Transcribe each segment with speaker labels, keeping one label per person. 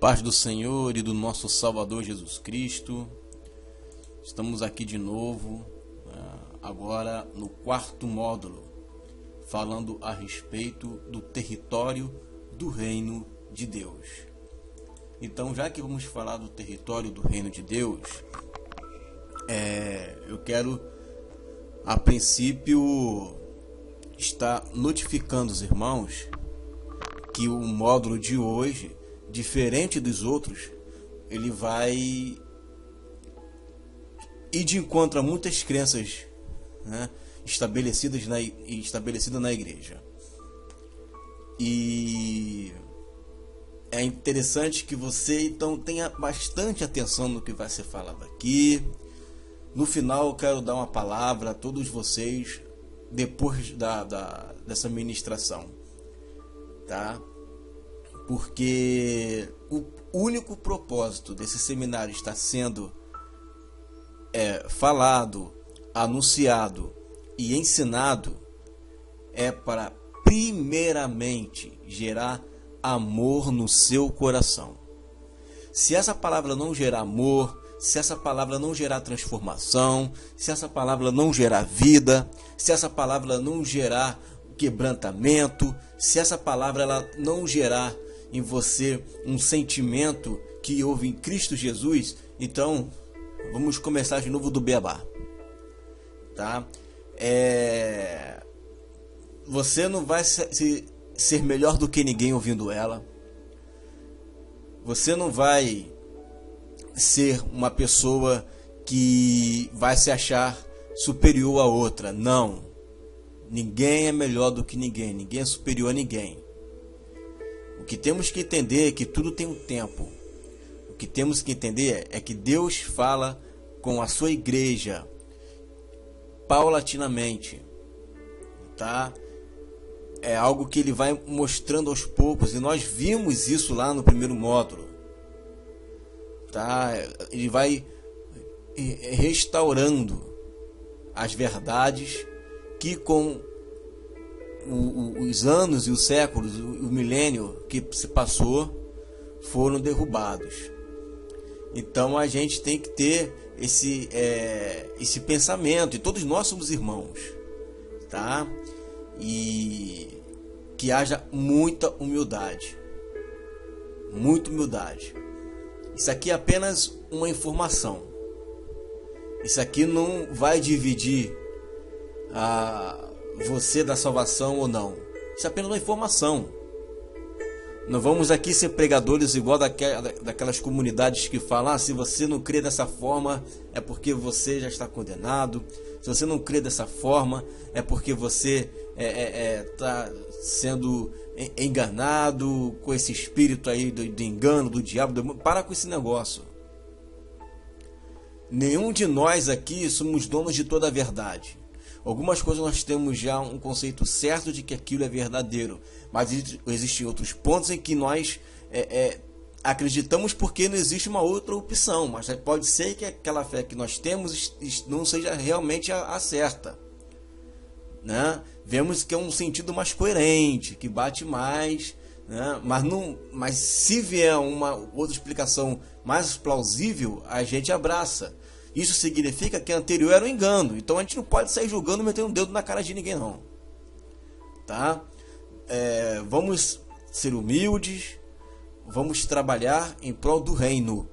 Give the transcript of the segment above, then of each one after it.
Speaker 1: paz do Senhor e do nosso Salvador Jesus Cristo. Estamos aqui de novo, agora no quarto módulo, falando a respeito do território do Reino de Deus. Então, já que vamos falar do território do Reino de Deus, eu quero, a princípio, estar notificando os irmãos que o módulo de hoje, diferente dos outros, ele vai ir de encontro a muitas crenças, né, estabelecidas na igreja. E é interessante que você então tenha bastante atenção no que vai ser falado aqui. No final eu quero dar uma palavra a todos vocês depois dessa ministração, tá? Porque o único propósito desse seminário está sendo falado, anunciado e ensinado é para primeiramente gerar amor no seu coração. Se essa palavra não gerar amor, se essa palavra não gerar transformação, se essa palavra não gerar vida, se essa palavra não gerar quebrantamento, se essa palavra ela não gerar em você um sentimento que houve em Cristo Jesus, então vamos começar de novo do beabá, tá? Você não vai ser melhor do que ninguém ouvindo ela. Você não vai ser uma pessoa que vai se achar superior a outra. Não. Ninguém é melhor do que ninguém. Ninguém é superior a ninguém. O que temos que entender é que tudo tem um tempo. O que temos que entender é que Deus fala com a sua igreja paulatinamente, tá? É algo que ele vai mostrando aos poucos, e nós vimos isso lá no primeiro módulo, tá? Ele vai restaurando as verdades que com os anos e os séculos, o milênio que se passou, foram derrubados. Então a gente tem que ter esse pensamento, e todos nós somos irmãos, tá? E que haja muita humildade, muita humildade. Isso aqui é apenas uma informação. Isso aqui não vai dividir você da salvação ou não. Isso é apenas uma informação. Não vamos aqui ser pregadores igual daquelas comunidades que falam: se você não crê dessa forma é porque você já está condenado. Se você não crê dessa forma é porque você está sendo enganado com esse espírito aí do engano, do diabo. Para com esse negócio. Nenhum de nós aqui somos donos de toda a verdade. Algumas coisas nós temos já um conceito certo de que aquilo é verdadeiro, mas existem outros pontos em que nós acreditamos porque não existe uma outra opção, mas pode ser que aquela fé que nós temos não seja realmente a certa, né? Vemos que é um sentido mais coerente, que bate mais, né? Mas se vier uma outra explicação mais plausível, a gente abraça. Isso significa que a anterior era um engano. Então a gente não pode sair julgando e metendo um dedo na cara de ninguém, não. Tá? Vamos ser humildes. Vamos trabalhar em prol do reino.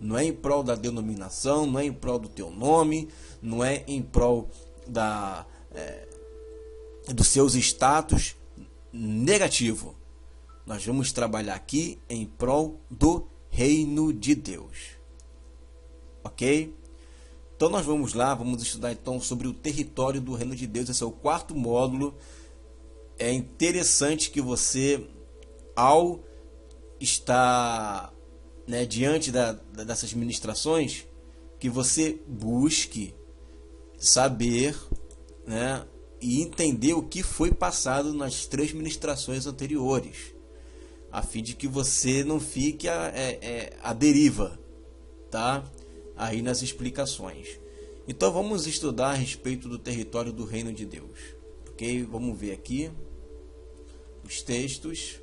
Speaker 1: Não é em prol da denominação, não é em prol do teu nome, não é em prol dos seus status negativo. Nós vamos trabalhar aqui em prol do reino de Deus. Ok? Então nós vamos lá, vamos estudar então sobre o território do reino de Deus. Esse é o quarto módulo. É interessante que você, ao estar diante dessas ministrações, que você busque saber, né, e entender o que foi passado nas 3 ministrações anteriores, a fim de que você não fique à deriva, tá? Aí nas explicações. Então vamos estudar a respeito do território do reino de Deus, ok? Vamos ver aqui os textos.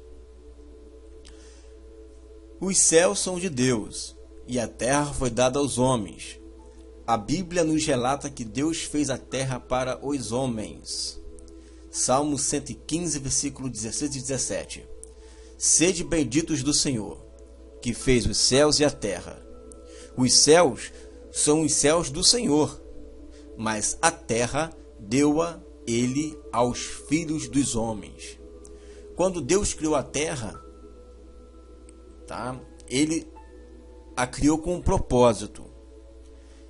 Speaker 1: Os céus são de Deus, e a terra foi dada aos homens. A Bíblia nos relata que Deus fez a terra para os homens. Salmo 115, versículo 16 e 17. Sede benditos do Senhor, que fez os céus e a terra. Os céus são os céus do Senhor, mas a terra deu-a ele aos filhos dos homens. Quando Deus criou a terra, ele a criou com um propósito.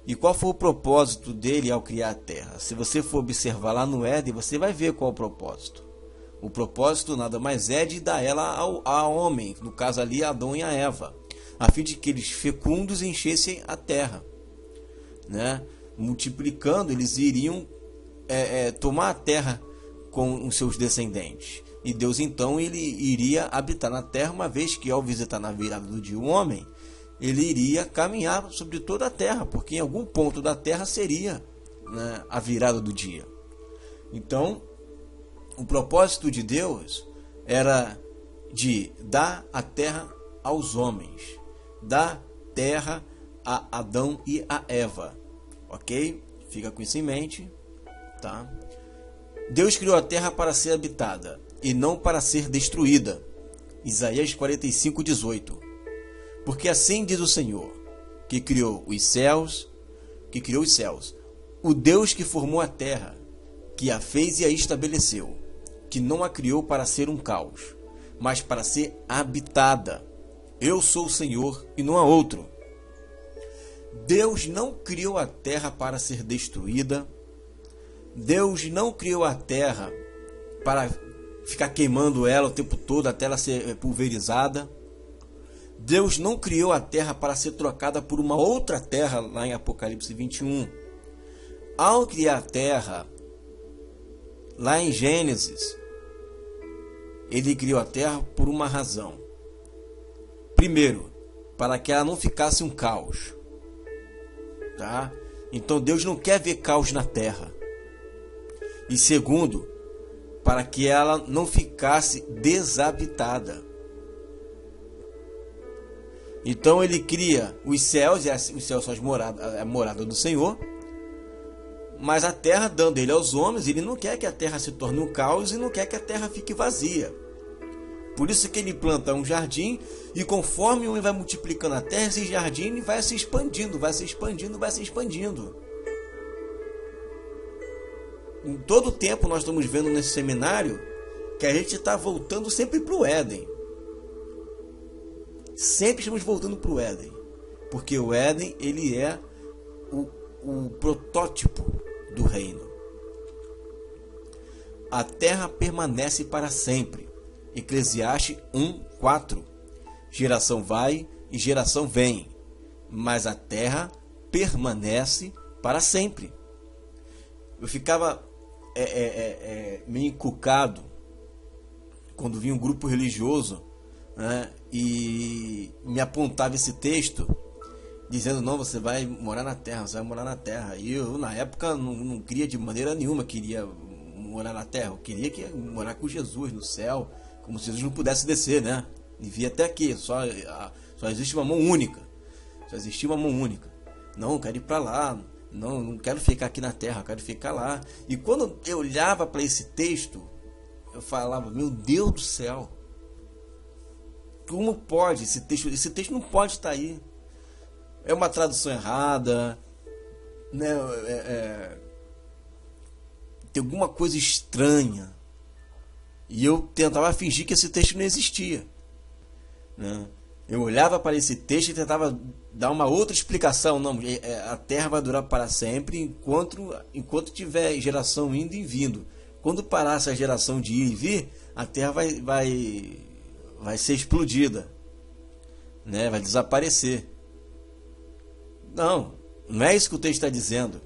Speaker 1: E qual foi o propósito dele ao criar a terra? Se você for observar lá no Éden, você vai ver qual é o propósito. O propósito nada mais é de dar ela ao homem, no caso ali Adão e a Eva, a fim de que eles fecundos enchessem a terra, né? Multiplicando, eles iriam tomar a terra com os seus descendentes. E Deus então ele iria habitar na terra, uma vez que ao visitar na virada do dia o homem, ele iria caminhar sobre toda a terra, porque em algum ponto da terra seria, né, a virada do dia. Então, o propósito de Deus era de dar a terra aos homens, dar terra a Adão e a Eva, ok? Fica com isso em mente, tá? Deus criou a terra para ser habitada e não para ser destruída. Isaías 45, 18. Porque assim diz o Senhor, que criou os céus, o Deus que formou a terra, que a fez e a estabeleceu, que não a criou para ser um caos, mas para ser habitada. Eu sou o Senhor e não há outro. Deus não criou a terra para ser destruída. Deus não criou a terra para ficar queimando ela o tempo todo até ela ser pulverizada. Deus não criou a terra para ser trocada por uma outra terra, lá em Apocalipse 21. Ao criar a terra, lá em Gênesis, ele criou a terra por uma razão. Primeiro, para que ela não ficasse um caos. Tá? Então Deus não quer ver caos na terra. E segundo, para que ela não ficasse desabitada. Então ele cria os céus, e os céus são a morada do Senhor, mas a terra, dando ele aos homens, ele não quer que a terra se torne um caos e não quer que a terra fique vazia. Por isso que ele planta um jardim, e conforme o homem vai multiplicando a terra, esse jardim vai se expandindo, vai se expandindo, vai se expandindo. Em todo o tempo nós estamos vendo nesse seminário que a gente está voltando sempre para o Éden. Sempre estamos voltando para o Éden, porque o Éden ele é o protótipo do reino. A terra permanece para sempre. Eclesiastes 1:4. Geração vai e geração vem, mas a terra permanece para sempre. Eu ficava meio encucado quando vinha um grupo religioso, né, e me apontava esse texto dizendo: não, você vai morar na terra, você vai morar na terra. E eu na época não queria de maneira nenhuma queria morar na terra. Eu queria morar com Jesus no céu, como se Jesus não pudesse descer, né? E vir até aqui, só existe uma mão única, só existia uma mão única. Não, eu quero ir para lá, não quero ficar aqui na terra, eu quero ficar lá. E quando eu olhava para esse texto, eu falava: meu Deus do céu, como pode esse texto não pode estar aí. É uma tradução errada, né? Tem alguma coisa estranha. E eu tentava fingir que esse texto não existia, né? Eu olhava para esse texto e tentava dar uma outra explicação. Não, a terra vai durar para sempre enquanto tiver geração indo e vindo. Quando parar essa geração de ir e vir, a terra vai ser explodida, né? Vai desaparecer. Não é isso que o texto está dizendo.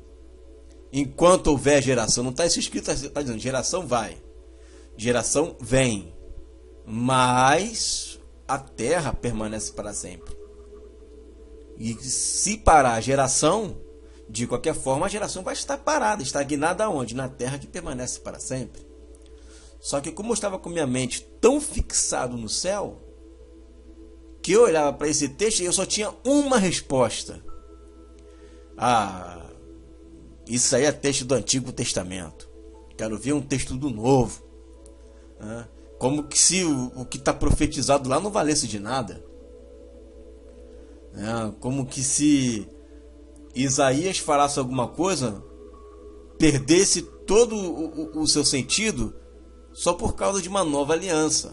Speaker 1: Enquanto houver geração, não está isso escrito, está dizendo geração vai, geração vem, mas a terra permanece para sempre. E se parar a geração, de qualquer forma a geração vai estar parada, estagnada aonde? Na terra que permanece para sempre. Só que como eu estava com minha mente tão fixado no céu, que eu olhava para esse texto e eu só tinha uma resposta. Isso aí é texto do Antigo Testamento. Quero ver um texto do Novo. Como que se o que está profetizado lá não valesse de nada. Como que se Isaías falasse alguma coisa, perdesse todo o seu sentido só por causa de uma nova aliança.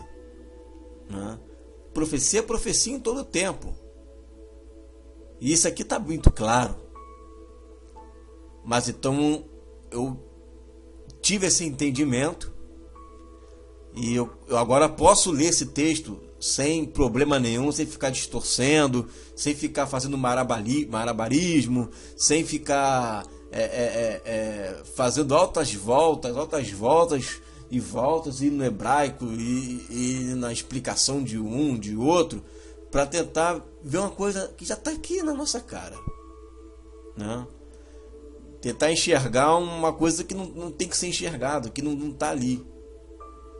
Speaker 1: Profecia é profecia em todo o tempo. E isso aqui está muito claro. Mas então eu tive esse entendimento e eu agora posso ler esse texto sem problema nenhum, sem ficar distorcendo, sem ficar fazendo marabarismo, sem ficar fazendo altas voltas e voltas, e no hebraico e na explicação de um, de outro, para tentar ver uma coisa que já está aqui na nossa cara, né? Tentar enxergar uma coisa que não tem que ser enxergado, que não está ali.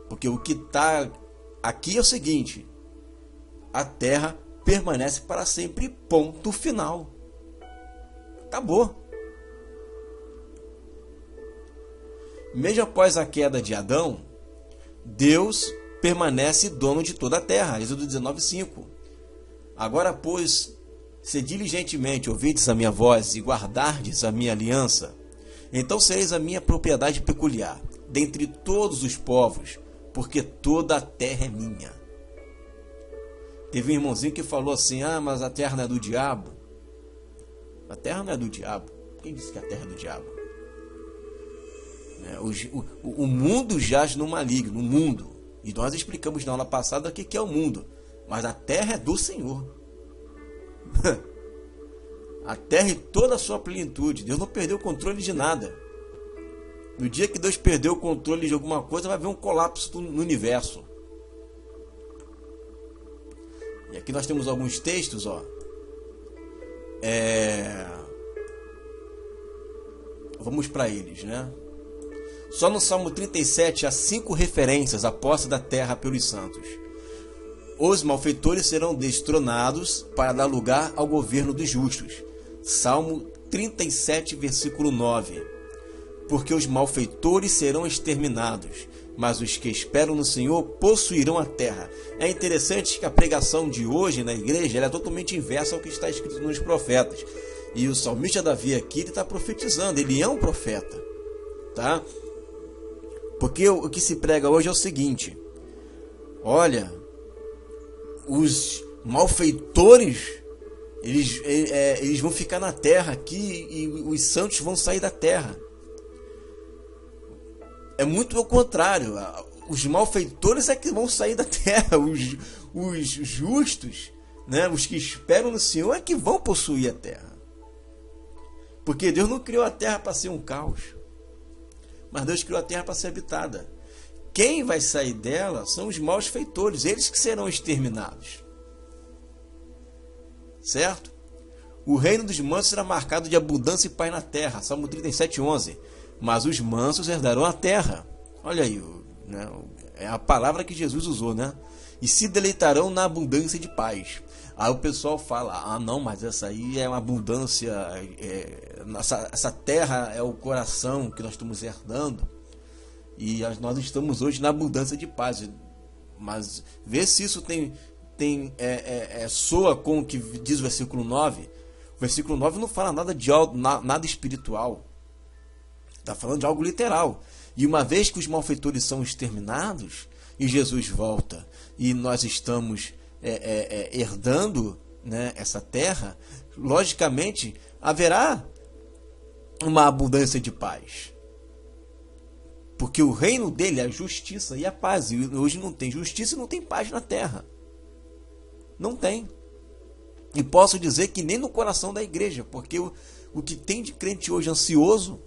Speaker 1: Porque o que está aqui é o seguinte: a terra permanece para sempre, ponto final. Acabou. Mesmo após a queda de Adão, Deus permanece dono de toda a terra. Êxodo 19:5. Agora, pois, se diligentemente ouvides a minha voz e guardardes a minha aliança, então sereis a minha propriedade peculiar, dentre todos os povos, porque toda a terra é minha. Teve um irmãozinho que falou assim: mas a terra não é do diabo. A terra não é do diabo. Quem disse que a terra é do diabo? O mundo jaz no maligno, o mundo. E nós explicamos na aula passada o que é o mundo. Mas a terra é do Senhor. A terra e toda a sua plenitude. Deus não perdeu o controle de nada. No dia que Deus perdeu o controle de alguma coisa, vai haver um colapso no universo. E aqui nós temos alguns textos, Vamos para eles, né? Só no Salmo 37 há 5 referências à posse da terra pelos santos. Os malfeitores serão destronados para dar lugar ao governo dos justos. Salmo 37, versículo 9. Porque os malfeitores serão exterminados, mas os que esperam no Senhor possuirão a terra. É interessante que a pregação de hoje na igreja é totalmente inversa ao que está escrito nos profetas. E o salmista Davi aqui está profetizando, ele é um profeta, tá? Porque o que se prega hoje é o seguinte: olha, os malfeitores, eles vão ficar na terra aqui e os santos vão sair da terra. É muito o contrário. Os malfeitores é que vão sair da terra. Os justos, né, os que esperam no Senhor, é que vão possuir a terra. Porque Deus não criou a terra para ser um caos, mas Deus criou a terra para ser habitada. Quem vai sair dela são os malfeitores, eles que serão exterminados. Certo? O reino dos mansos será marcado de abundância e paz na terra. Salmo 37:11. Mas os mansos herdarão a terra. Olha aí, né? É a palavra que Jesus usou, né? E se deleitarão na abundância de paz. Aí o pessoal fala: não, mas essa aí é uma abundância, essa terra é o coração que nós estamos herdando, e nós estamos hoje na abundância de paz. Mas vê se isso soa com o que diz o versículo 9. O versículo 9 não fala nada de nada espiritual, está falando de algo literal. E uma vez que os malfeitores são exterminados e Jesus volta e nós estamos herdando, né, essa terra, logicamente haverá uma abundância de paz, porque o reino dele é a justiça e a paz. E hoje não tem justiça e não tem paz na terra, não tem. E posso dizer que nem no coração da igreja, porque o que tem de crente hoje ansioso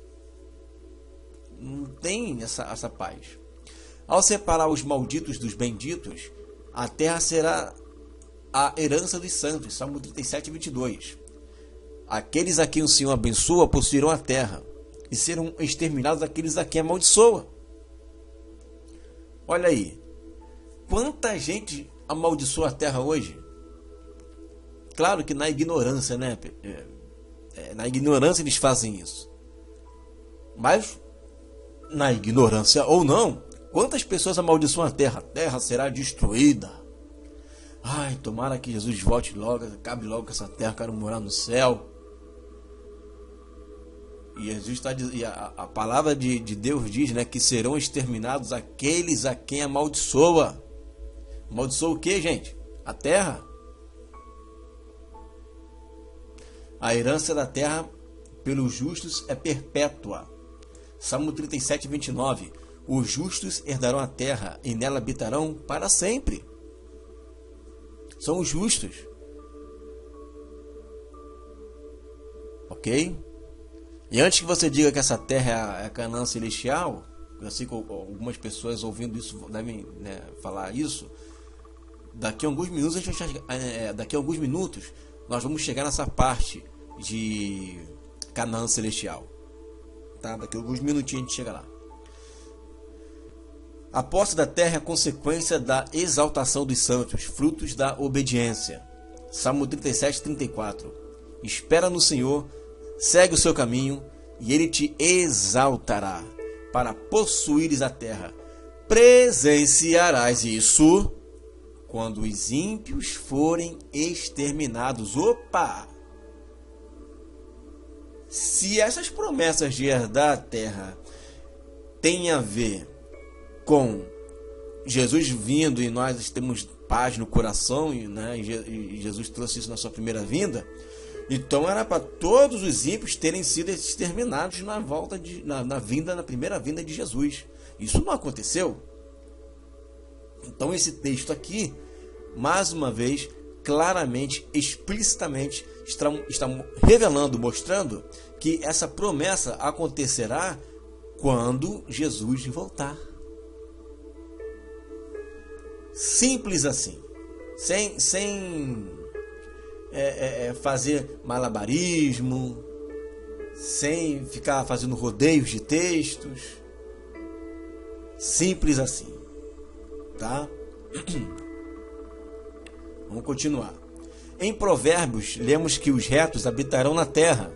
Speaker 1: não tem essa paz. Ao separar os malditos dos benditos, a terra será a herança dos santos. Salmo 37:22. Aqueles a quem o Senhor abençoa possuirão a terra, e serão exterminados aqueles a quem amaldiçoa. Olha aí, quanta gente amaldiçoa a terra hoje. Claro que na ignorância, né? Na ignorância eles fazem isso. Mas, na ignorância ou não, quantas pessoas amaldiçoam a terra? A terra será destruída. Ai, tomara que Jesus volte logo, acabe logo com essa terra, quero morar no céu. E Jesus a palavra de Deus diz, né, que serão exterminados aqueles a quem amaldiçoa. Amaldiçoa o que, gente? A terra. A herança da terra pelos justos é perpétua. Salmo 37, 29. Os justos herdarão a terra e nela habitarão para sempre. São os justos. Ok? E antes que você diga que essa terra é a Canaã celestial, eu sei que algumas pessoas ouvindo isso devem, né, falar isso. Daqui a alguns minutos nós vamos chegar nessa parte de Canaã celestial. Tá? Daqui a alguns minutinhos a gente chega lá. A posse da terra é consequência da exaltação dos santos, frutos da obediência. Salmo 37, 34. Espera no Senhor, segue o seu caminho, e Ele te exaltará, para possuires a terra. Presenciarás isso quando os ímpios forem exterminados. Opa! Se essas promessas de herdar a terra têm a ver com Jesus vindo e nós temos paz no coração, e Jesus trouxe isso na sua primeira vinda, então era para todos os ímpios terem sido exterminados na primeira vinda de Jesus. Isso não aconteceu. Então esse texto aqui, mais uma vez, claramente, explicitamente, está revelando, mostrando que essa promessa acontecerá quando Jesus voltar. Simples assim, sem fazer malabarismo, sem ficar fazendo rodeios de textos. Simples assim, tá? Vamos continuar. Em Provérbios, lemos que os retos habitarão na terra.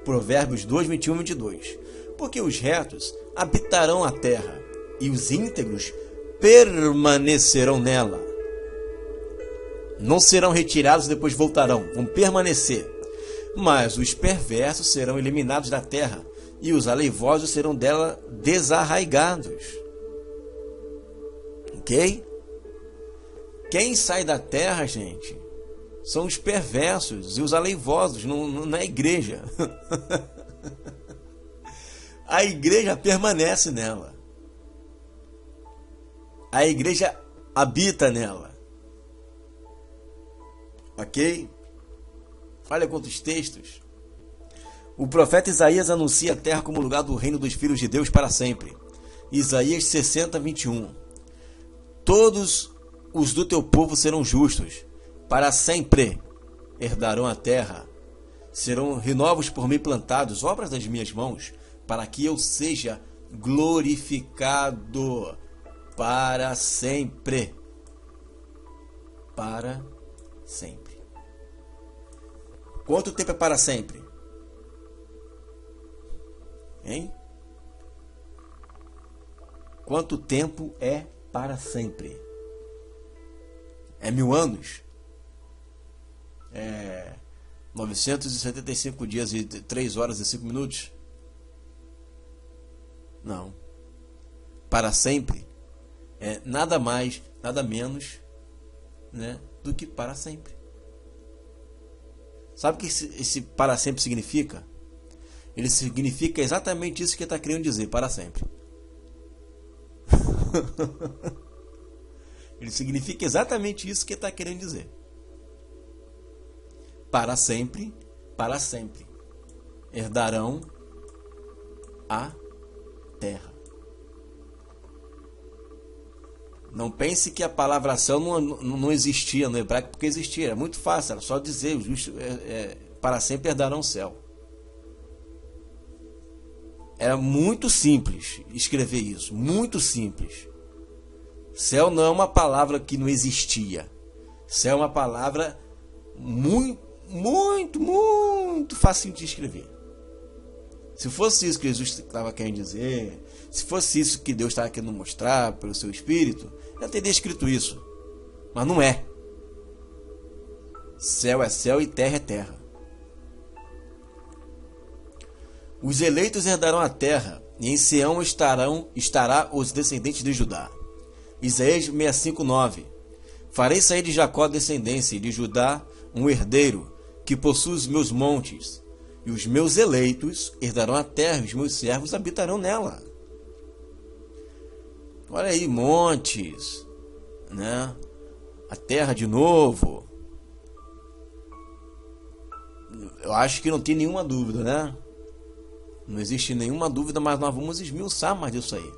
Speaker 1: Provérbios 2, 21 e 22. Porque os retos habitarão a terra, e os íntegros permanecerão nela. Não serão retirados e depois voltarão, vão permanecer. Mas os perversos serão eliminados da terra, e os aleivosos serão dela desarraigados. Ok? Quem sai da terra, gente, são os perversos e os aleivosos, não é a igreja. A igreja permanece nela. A igreja habita nela. Ok? Olha quantos textos. O profeta Isaías anuncia a terra como lugar do reino dos filhos de Deus para sempre. Isaías 60, 21. Todos os do teu povo serão justos, para sempre herdarão a terra. Serão renovos por mim plantados, obras das minhas mãos, para que eu seja glorificado para sempre. Para sempre. Quanto tempo é para sempre? Hein? Quanto tempo é para sempre? É 1000 anos? É 975 dias e 3 horas e 5 minutos? Não. Para sempre é nada mais, nada menos, né, do que para sempre. Sabe o que esse para sempre significa? Ele significa exatamente isso que está querendo dizer, para sempre. Ele significa exatamente isso que está querendo dizer. Para sempre, herdarão a terra. Não pense que a palavração não existia no hebraico, porque existia. Era muito fácil, era só dizer: os justos para sempre herdarão o céu. Era muito simples escrever isso, muito simples. Céu não é uma palavra que não existia. Céu é uma palavra muito facinho de escrever. Se fosse isso que Jesus estava querendo dizer, se fosse isso que Deus estava querendo mostrar pelo seu Espírito, já teria escrito isso. Mas não é. Céu é céu e terra é terra. Os eleitos herdarão a terra, e em Sião estará os descendentes de Judá. Isaías 65:9. Farei sair de Jacó descendência, e de Judá um herdeiro, que possui os meus montes. E os meus eleitos herdarão a terra, e os meus servos habitarão nela. Olha aí, montes, né? A terra de novo. Eu acho que não tem nenhuma dúvida, né? Não existe nenhuma dúvida, mas nós vamos esmiuçar mais disso aí.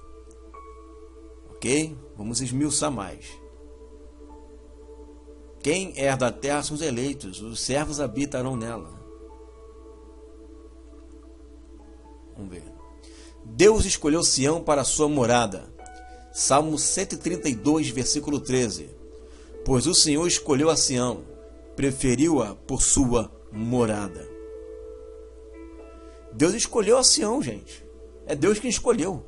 Speaker 1: Ok? Vamos esmiuçar mais. Quem herda a terra são os eleitos, os servos habitarão nela. Vamos ver. Deus escolheu Sião para a sua morada. Salmo 132, versículo 13. Pois o Senhor escolheu a Sião, preferiu-a por sua morada. Deus escolheu a Sião, gente. É Deus quem escolheu.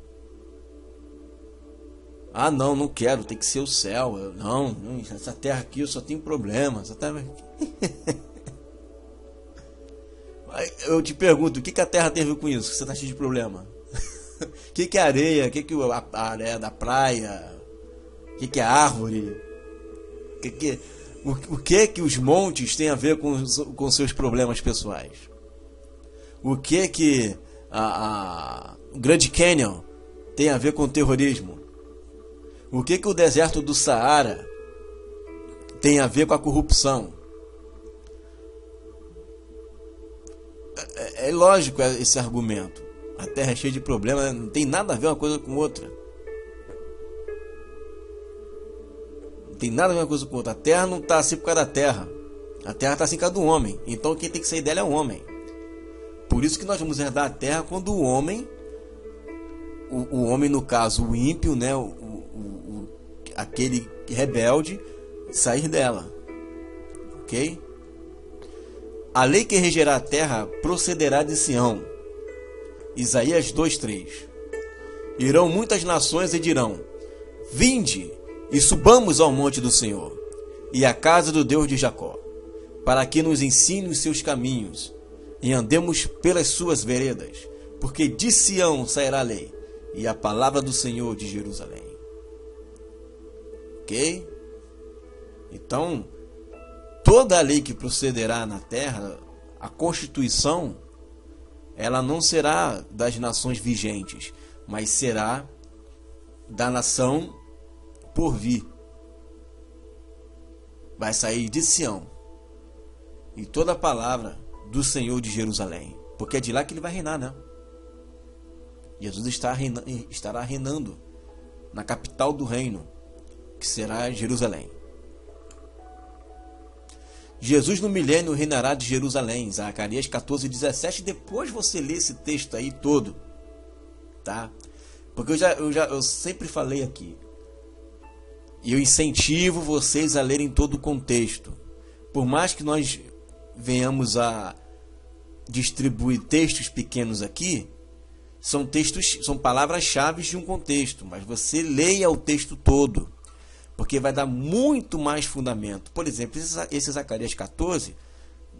Speaker 1: Ah, não quero, tem que ser o céu. Não, essa terra aqui eu só tenho problema. Essa terra... Eu te pergunto, o que a terra tem a ver com isso? Que você está cheio de problema? O que é areia? O que a areia da praia? O que é árvore? O que os montes têm a ver com seus problemas pessoais? O que o Grand Canyon tem a ver com o terrorismo? O que o deserto do Saara tem a ver com a corrupção? É lógico esse argumento. A terra é cheia de problemas, não tem nada a ver uma coisa com outra. Não tem nada a ver uma coisa com outra. A terra não está assim por causa da terra. A terra está assim por causa do homem. Então quem tem que sair dela é o homem. Por isso que nós vamos herdar a terra quando o homem, o homem no caso o ímpio, né, aquele rebelde, sair dela. Ok? A lei que regerá a terra procederá de Sião. Isaías 2:3. Irão muitas nações e dirão: vinde e subamos ao monte do Senhor e à casa do Deus de Jacó, para que nos ensine os seus caminhos e andemos pelas suas veredas, porque de Sião sairá a lei e a palavra do Senhor de Jerusalém. Ok? Então, toda a lei que procederá na terra, a Constituição, ela não será das nações vigentes, mas será da nação por vir. Vai sair de Sião. E toda a palavra do Senhor de Jerusalém. Porque é de lá que ele vai reinar, né? Jesus estará reinando na capital do reino, que será Jerusalém. Jesus no milênio reinará de Jerusalém, Zacarias 14:17. Depois você lê esse texto aí todo, tá? Porque eu sempre falei aqui, e eu incentivo vocês a lerem todo o contexto. Por mais que nós venhamos a distribuir textos pequenos aqui, são palavras-chave de um contexto, mas você leia o texto todo, porque vai dar muito mais fundamento. Por exemplo, esse Zacarias 14,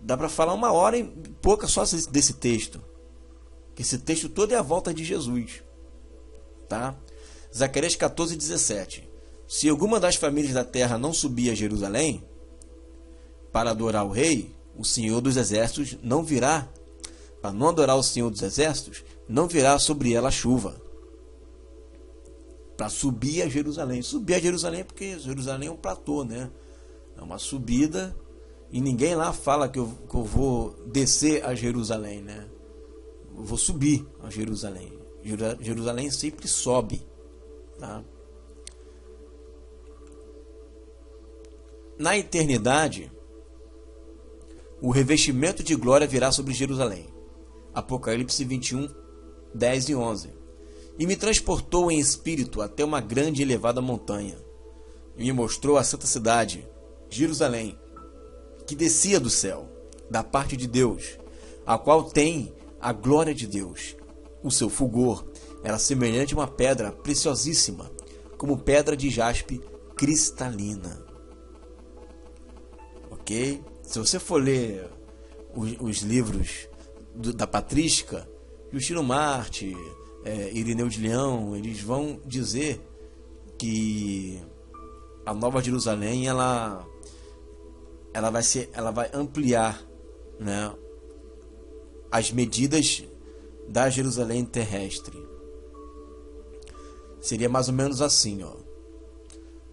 Speaker 1: dá para falar 1 hora e pouca só desse texto. Esse texto todo é a volta de Jesus. Tá? Zacarias 14:17. Se alguma das famílias da terra não subir a Jerusalém para adorar o rei, o Senhor dos Exércitos não virá. Para não adorar o Senhor dos Exércitos, não virá sobre ela chuva. Para subir a Jerusalém. Subir a Jerusalém porque Jerusalém é um platô, né? É uma subida e ninguém lá fala que eu vou descer a Jerusalém, né? Eu vou subir a Jerusalém. Jerusalém sempre sobe, tá? Na eternidade, o revestimento de glória virá sobre Jerusalém. Apocalipse 21:10 e 11. E me transportou em espírito até uma grande e elevada montanha, e me mostrou a santa cidade, Jerusalém, que descia do céu, da parte de Deus, a qual tem a glória de Deus. O seu fulgor era semelhante a uma pedra preciosíssima, como pedra de jaspe cristalina. Ok? Se você for ler os livros da patrística, Justino Marte, Irineu de Leão, eles vão dizer que a Nova Jerusalém ela vai ampliar, né, as medidas da Jerusalém terrestre. Seria mais ou menos assim, ó.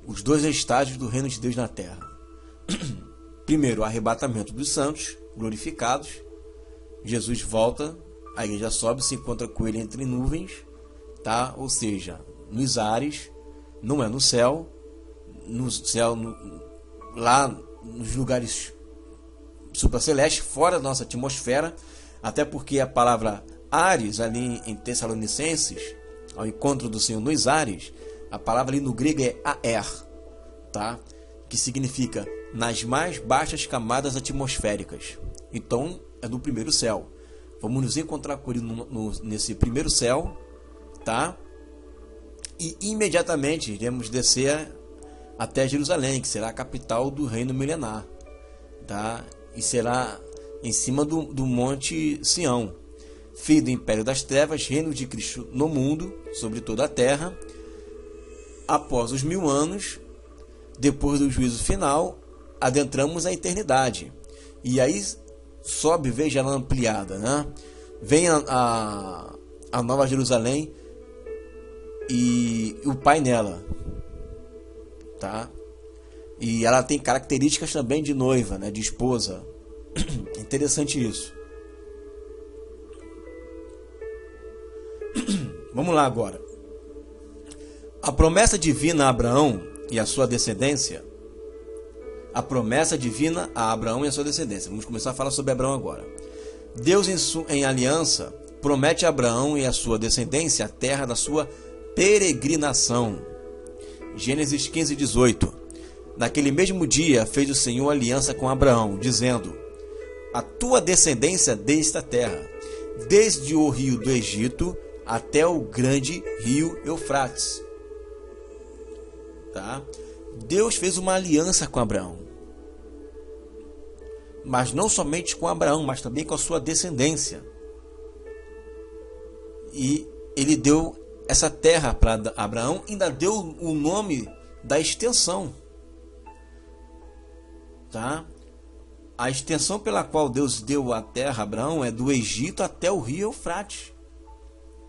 Speaker 1: Os dois estágios do reino de Deus na terra. Primeiro, o arrebatamento dos santos glorificados. Jesus volta, a igreja sobe, se encontra com ele entre nuvens, tá? Ou seja, nos ares, não é no céu, lá nos lugares supracelestes, fora da nossa atmosfera, até porque a palavra ares, ali em Tessalonicenses, ao encontro do Senhor nos ares, a palavra ali no grego é aer, tá? Que significa nas mais baixas camadas atmosféricas. Então, é do primeiro céu. Vamos nos encontrar com ele nesse primeiro céu, tá? E imediatamente iremos descer até Jerusalém, que será a capital do reino milenar, tá? E será em cima do monte Sião, filho do império das trevas, reino de Cristo no mundo, sobre toda a terra. Após os 1000 anos, depois do juízo final, adentramos a eternidade. E aí sobe, veja ela ampliada, né? Vem a Nova Jerusalém e o Pai nela, tá? E ela tem características também de noiva, né? De esposa. Interessante isso. Vamos lá agora. A promessa divina a Abraão e a sua descendência. A promessa divina a Abraão e a sua descendência. Vamos começar a falar sobre Abraão agora. Deus, em aliança, promete a Abraão e a sua descendência a terra da sua peregrinação. Gênesis 15, 18. Naquele mesmo dia fez o Senhor aliança com Abraão, dizendo: a tua descendência desta terra, desde o rio do Egito até o grande rio Eufrates. Tá? Deus fez uma aliança com Abraão. Mas não somente com Abraão, mas também com a sua descendência. E ele deu essa terra para Abraão, ainda deu o nome da extensão. Tá? A extensão pela qual Deus deu a terra a Abraão é do Egito até o rio Eufrates.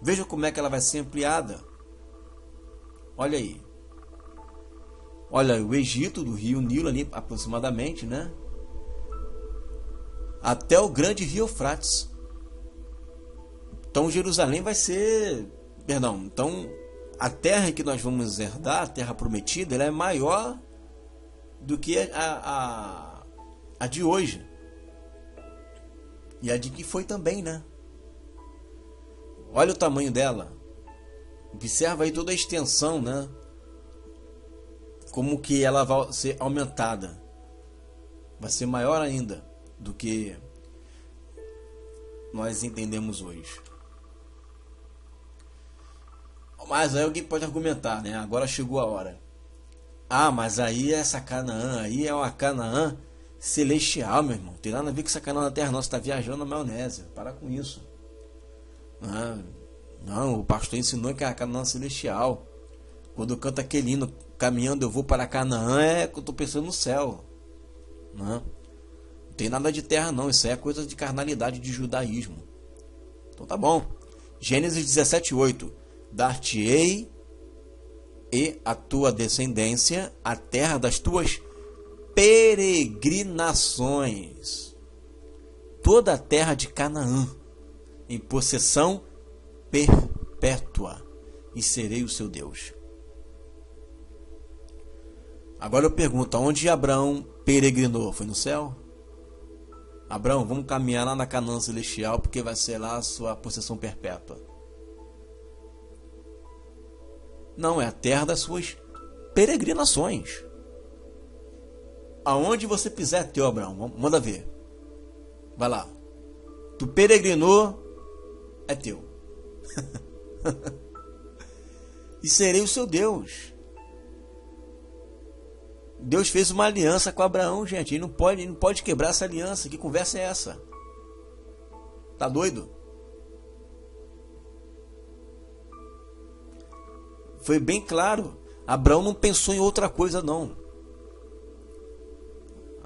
Speaker 1: Veja como é que ela vai ser ampliada. Olha aí. Olha, o Egito, do rio Nilo ali aproximadamente, né? Até o grande rio Eufrates. Então Jerusalém vai ser... Perdão, então a terra que nós vamos herdar, a terra prometida, ela é maior do que a de hoje. E a de que foi também, né? Olha o tamanho dela. Observa aí toda a extensão, né? Como que ela vai ser aumentada. Vai ser maior ainda do que nós entendemos hoje. Mas aí alguém pode argumentar, né? Agora chegou a hora. Ah, mas aí essa Canaã aí é uma Canaã celestial, meu irmão. Não tem nada a ver com essa Canaã da terra, não. Você está viajando na maionese. Para com isso. Não, o pastor ensinou que é a Canaã celestial. Quando eu canto aquele hino, caminhando eu vou para Canaã, é que eu estou pensando no céu. Não tem nada de terra não, isso aí é coisa de carnalidade, de judaísmo. Então tá bom. Gênesis 17:8. Dar-te-ei e a tua descendência a terra das tuas peregrinações, toda a terra de Canaã, em possessão perpétua, e serei o seu Deus. Agora eu pergunto, aonde Abraão peregrinou? Foi no céu? Abraão, vamos caminhar lá na Canaã celestial, porque vai ser lá a sua possessão perpétua. Não, é a terra das suas peregrinações. aonde você pisar é teu, Abraão. Manda ver. Vai lá. Tu peregrinou, é teu. E serei o seu Deus. Deus fez uma aliança com Abraão, gente. Ele não pode quebrar essa aliança. Que conversa é essa? Tá doido? Foi bem claro. Abraão não pensou em outra coisa, não.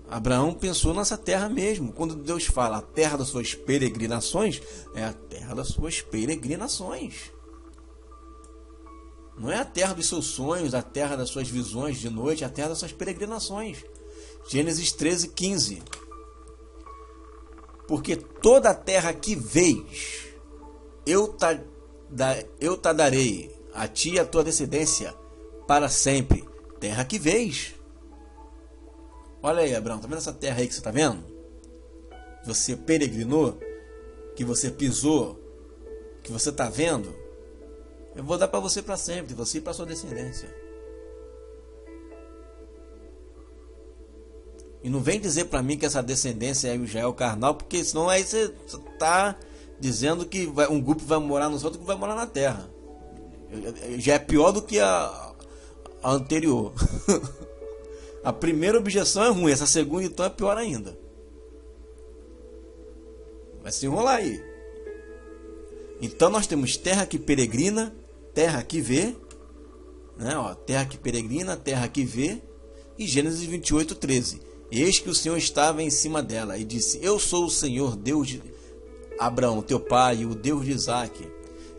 Speaker 1: Abraão pensou nessa terra mesmo. Quando Deus fala a terra das suas peregrinações, é a terra das suas peregrinações. Não é a terra dos seus sonhos, a terra das suas visões de noite, é a terra das suas peregrinações. Gênesis 13:15. Porque toda a terra que vês, eu te darei, a ti e a tua descendência, para sempre. Terra que vês. Olha aí, Abraão, tá vendo essa terra aí que você tá vendo? Você peregrinou, que você pisou, que você tá vendo? Eu vou dar para você para sempre, você e para sua descendência. E não vem dizer para mim que essa descendência é Israel carnal, porque senão aí você está dizendo que um grupo vai morar nos outros, que vai morar na terra. Já é pior do que a anterior. A primeira objeção é ruim, essa segunda então é pior ainda. Vai se enrolar aí. Então nós temos terra que peregrina, terra que vê, né? Ó, terra que peregrina, terra que vê, e Gênesis 28:13. Eis que o Senhor estava em cima dela e disse: eu sou o Senhor, Deus de Abraão, teu pai, o Deus de Isaque.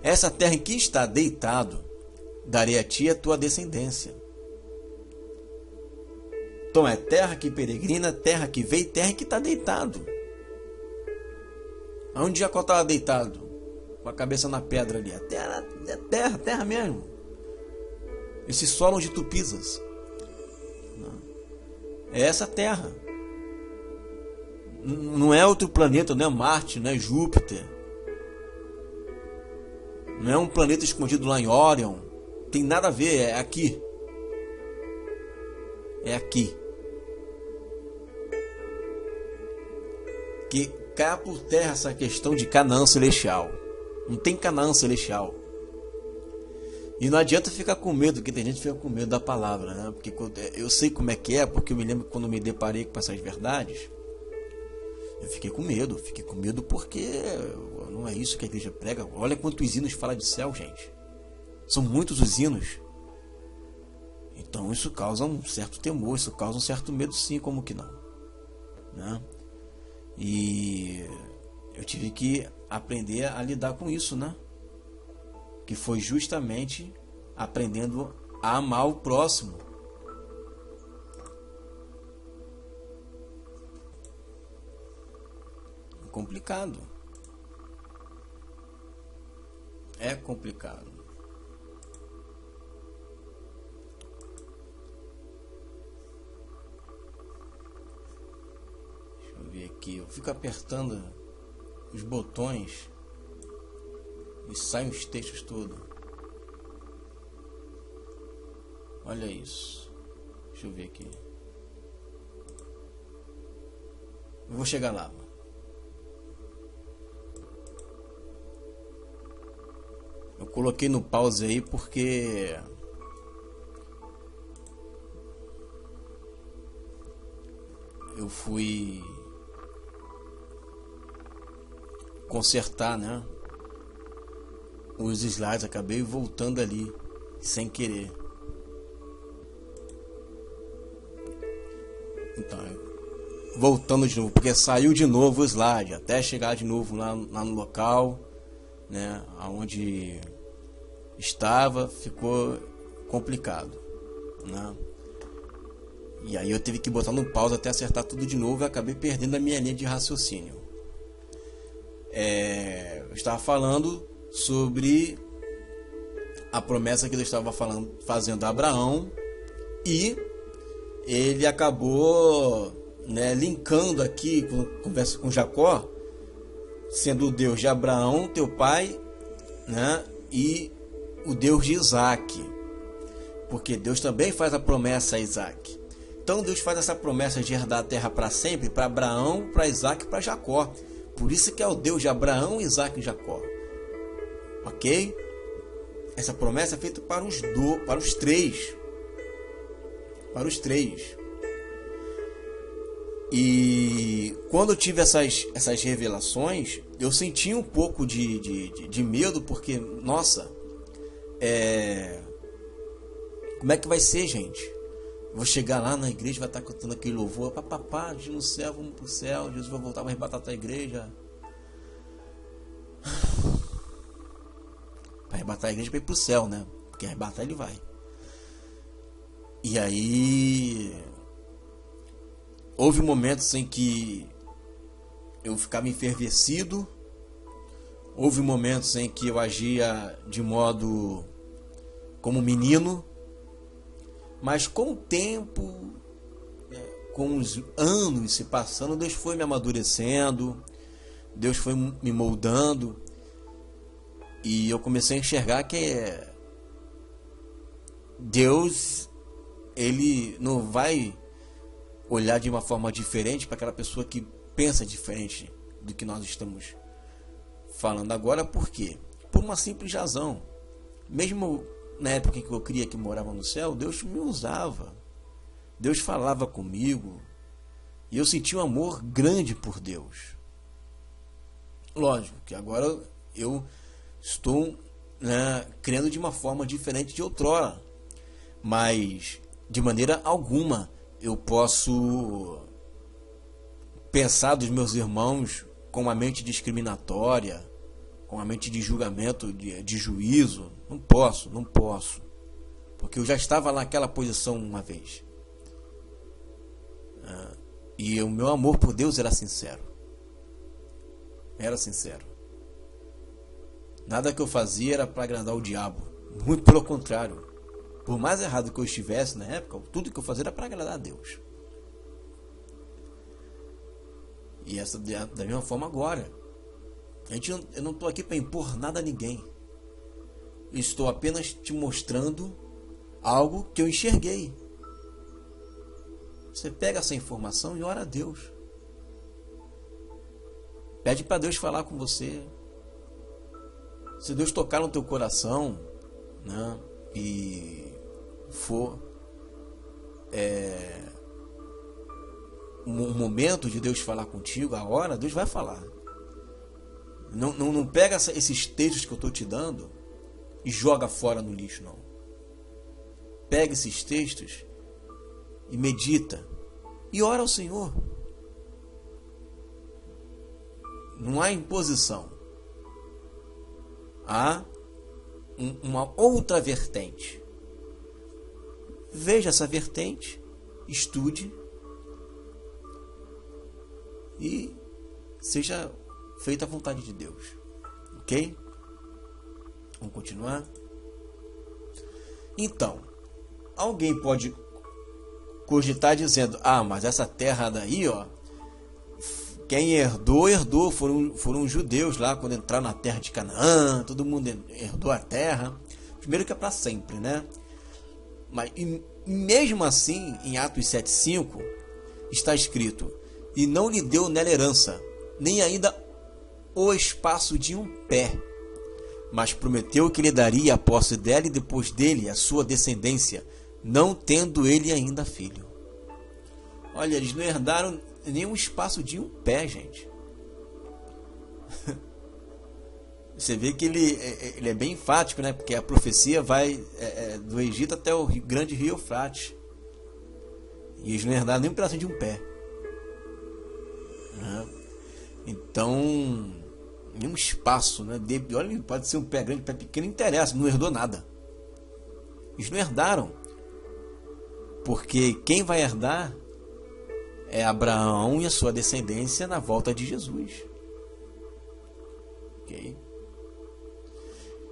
Speaker 1: Essa terra em que está deitado, darei a ti e a tua descendência. Então é terra que peregrina, terra que vê e terra que está deitado. Onde Jacó estava deitado? Com a cabeça na pedra ali. É terra mesmo. Esse solo onde tu pisas. É essa terra. Não é outro planeta, não é Marte, não é Júpiter. Não é um planeta escondido lá em Órion. Tem nada a ver, é aqui. É aqui. Que cai por terra essa questão de Canaã celestial. Não tem Canaã celestial. E não adianta ficar com medo, porque tem gente que fica com medo da palavra, né? Porque eu sei como é que é, porque eu me lembro que quando me deparei com essas verdades, eu fiquei com medo porque não é isso que a igreja prega. Olha quantos hinos fala de céu, gente. São muitos os hinos. Então isso causa um certo temor, isso causa um certo medo, sim, como que não, né? E eu tive que aprender a lidar com isso, né? Que foi justamente aprendendo a amar o próximo. Complicado. É complicado. Deixa eu ver aqui. Eu fico apertando os botões e saem os textos todos. Olha isso. Deixa eu ver aqui. Eu vou chegar lá. Eu coloquei no pause aí porque eu fui consertar, né, os slides, acabei voltando ali sem querer. Então, voltando de novo, porque saiu de novo o slide, até chegar de novo lá no local, né, aonde estava, ficou complicado, né? E aí eu tive que botar no pause até acertar tudo de novo e acabei perdendo a minha linha de raciocínio. Eu estava falando sobre a promessa que Deus estava fazendo a Abraão, e ele acabou, né, linkando aqui com conversa com Jacó, sendo o Deus de Abraão, teu pai, né, e o Deus de Isaque, porque Deus também faz a promessa a Isaque. Então Deus faz essa promessa de herdar a terra para sempre, para Abraão, para Isaac e para Jacó. Por isso que é o Deus de Abraão, Isaac e Jacó. Ok? Essa promessa é feita para os três. Para os três. E quando eu tive essas revelações, eu senti um pouco de medo, porque, nossa, como é que vai ser, gente? Vou chegar lá na igreja, vai estar cantando aquele louvor, papapá, a gente no céu, vamos pro céu, Jesus vai voltar, vai arrebatar a igreja. Vai arrebatar a igreja para ir pro céu, né? Porque arrebatar ele vai. E aí houve momentos em que eu ficava enfervescido, houve momentos em que eu agia de modo como menino, mas com o tempo, com os anos se passando, Deus foi me amadurecendo, Deus foi me moldando, e eu comecei a enxergar que Deus, ele não vai olhar de uma forma diferente para aquela pessoa que pensa diferente do que nós estamos falando agora. Por quê? Por uma simples razão. Mesmo na época que eu cria que morava no céu, Deus me usava, Deus falava comigo, e eu senti um amor grande por Deus. Lógico que agora eu estou, crendo de uma forma diferente de outrora, mas de maneira alguma eu posso pensar dos meus irmãos com uma mente discriminatória, com uma mente de julgamento, de juízo. Não posso, porque eu já estava naquela posição uma vez, e o meu amor por Deus era sincero, nada que eu fazia era para agradar o diabo, muito pelo contrário. Por mais errado que eu estivesse na época, tudo que eu fazia era para agradar a Deus. E essa da mesma forma agora. Eu não estou aqui para impor nada a ninguém. Estou apenas te mostrando algo que eu enxerguei. Você pega essa informação e ora a Deus. Pede para Deus falar com você. Se Deus tocar no teu coração, e for um momento de Deus falar contigo, a hora, Deus vai falar. Não pega esses textos que eu estou te dando e joga fora no lixo, não. Pega esses textos e medita e ora ao Senhor. Não há imposição. Há uma outra vertente. Veja essa vertente, estude e seja feita a vontade de Deus. Ok? Vamos continuar? Então, alguém pode cogitar dizendo: mas essa terra daí, quem herdou, foram os judeus lá, quando entraram na terra de Canaã, todo mundo herdou a terra. Primeiro que é para sempre, né? Mas mesmo assim, em Atos 7,5, está escrito: e não lhe deu nela herança, nem ainda o espaço de um pé, mas prometeu que lhe daria a posse dela e depois dele a sua descendência, não tendo ele ainda filho. Olha, eles não herdaram nem um espaço de um pé, gente. Você vê que ele é bem enfático, né? Porque a profecia vai do Egito até o grande rio Eufrates. E eles não herdaram nem um pedaço de um pé. Então, nenhum espaço, né? Olha, pode ser um pé grande, um pé pequeno, não interessa, não herdou nada. Eles não herdaram. Porque quem vai herdar é Abraão e a sua descendência na volta de Jesus. Ok?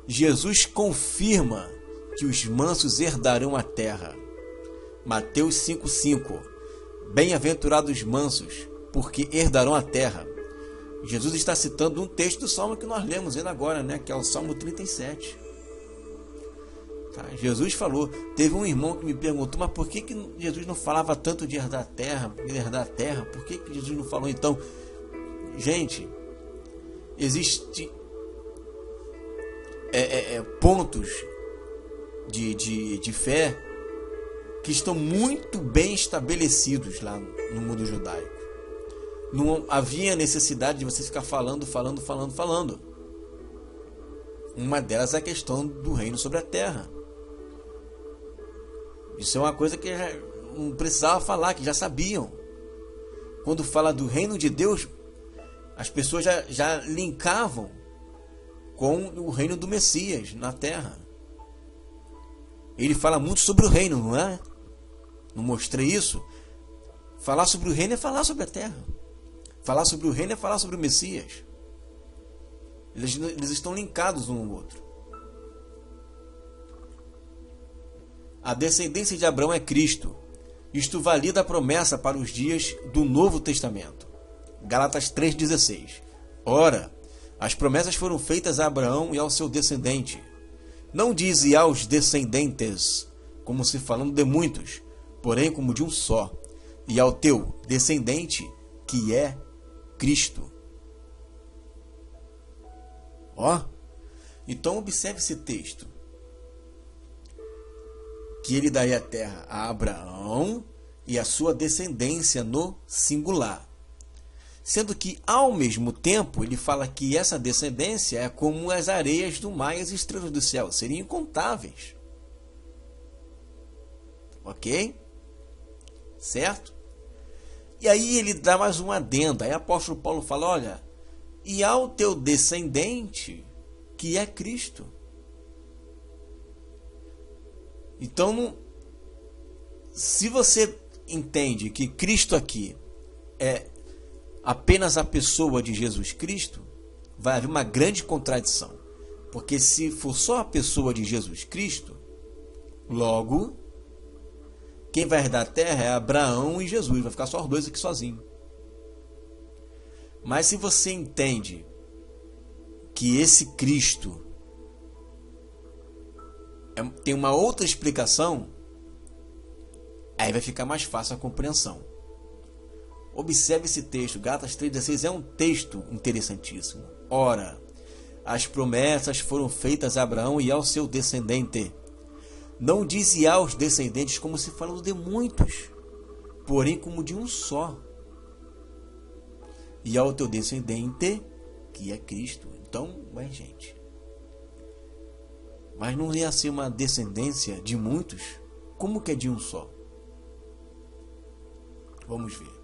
Speaker 1: Jesus confirma que os mansos herdarão a terra. Mateus 5,5. Bem-aventurados os mansos, porque herdarão a terra. Jesus está citando um texto do Salmo que nós lemos ainda agora, né? Que é o Salmo 37. Tá? Jesus falou. Teve um irmão que me perguntou, mas por que Jesus não falava tanto de herdar a terra? Por que Jesus não falou então? Gente, existe pontos de fé que estão muito bem estabelecidos lá no mundo judaico. Não havia necessidade de você ficar falando. Uma delas é a questão do reino sobre a terra. Isso é uma coisa que já não precisava falar, que já sabiam. Quando fala do reino de Deus, as pessoas já linkavam com o reino do Messias na terra. Ele fala muito sobre o reino, não é? Não mostrei isso? Falar sobre o reino é falar sobre a terra. Falar sobre o reino é falar sobre o Messias. Eles estão linkados um ao outro. A descendência de Abraão é Cristo. Isto valida a promessa para os dias do Novo Testamento. Gálatas 3,16. Ora, as promessas foram feitas a Abraão e ao seu descendente. Não diz e aos descendentes, como se falando de muitos, porém como de um só, e ao teu descendente, que é Cristo. Ó, então observe esse texto. Que ele daria a terra a Abraão e a sua descendência no singular. Sendo que, ao mesmo tempo, ele fala que essa descendência é como as areias do mar e as estrelas do céu, seriam incontáveis. Ok? Certo? E aí ele dá mais uma adenda. Aí o apóstolo Paulo fala, olha, e ao teu descendente, que é Cristo. Então, se você entende que Cristo aqui é apenas a pessoa de Jesus Cristo, vai haver uma grande contradição. Porque se for só a pessoa de Jesus Cristo, logo, quem vai herdar a terra é Abraão e Jesus, vai ficar só os dois aqui sozinhos. Mas se você entende que esse Cristo tem uma outra explicação, aí vai ficar mais fácil a compreensão. Observe esse texto, Gálatas 3,16 é um texto interessantíssimo. Ora, as promessas foram feitas a Abraão e ao seu descendente. Não diz e aos descendentes como se falando de muitos, porém como de um só. E ao teu descendente, que é Cristo. Então, mas gente, mas não ia ser uma descendência de muitos? Como que é de um só? Vamos ver.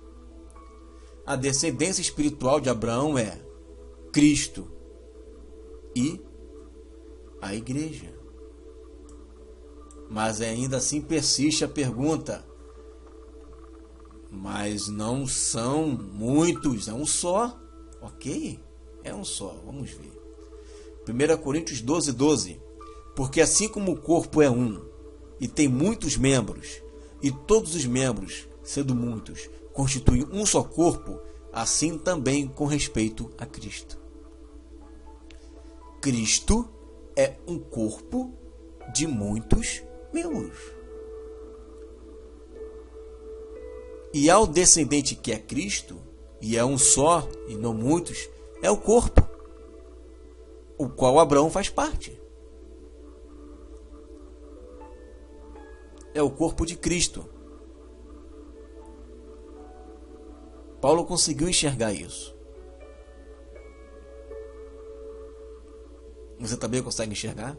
Speaker 1: A descendência espiritual de Abraão é Cristo e a igreja. Mas ainda assim persiste a pergunta. Mas não são muitos, é um só. Ok? É um só, vamos ver. 1 Coríntios 12:12. Porque assim como o corpo é um, e tem muitos membros, e todos os membros, sendo muitos, constituem um só corpo, assim também com respeito a Cristo. Cristo é um corpo de muitos membros. E ao descendente que é Cristo, e é um só, e não muitos, é o corpo, o qual Abraão faz parte. É o corpo de Cristo. Paulo conseguiu enxergar isso. Você também consegue enxergar?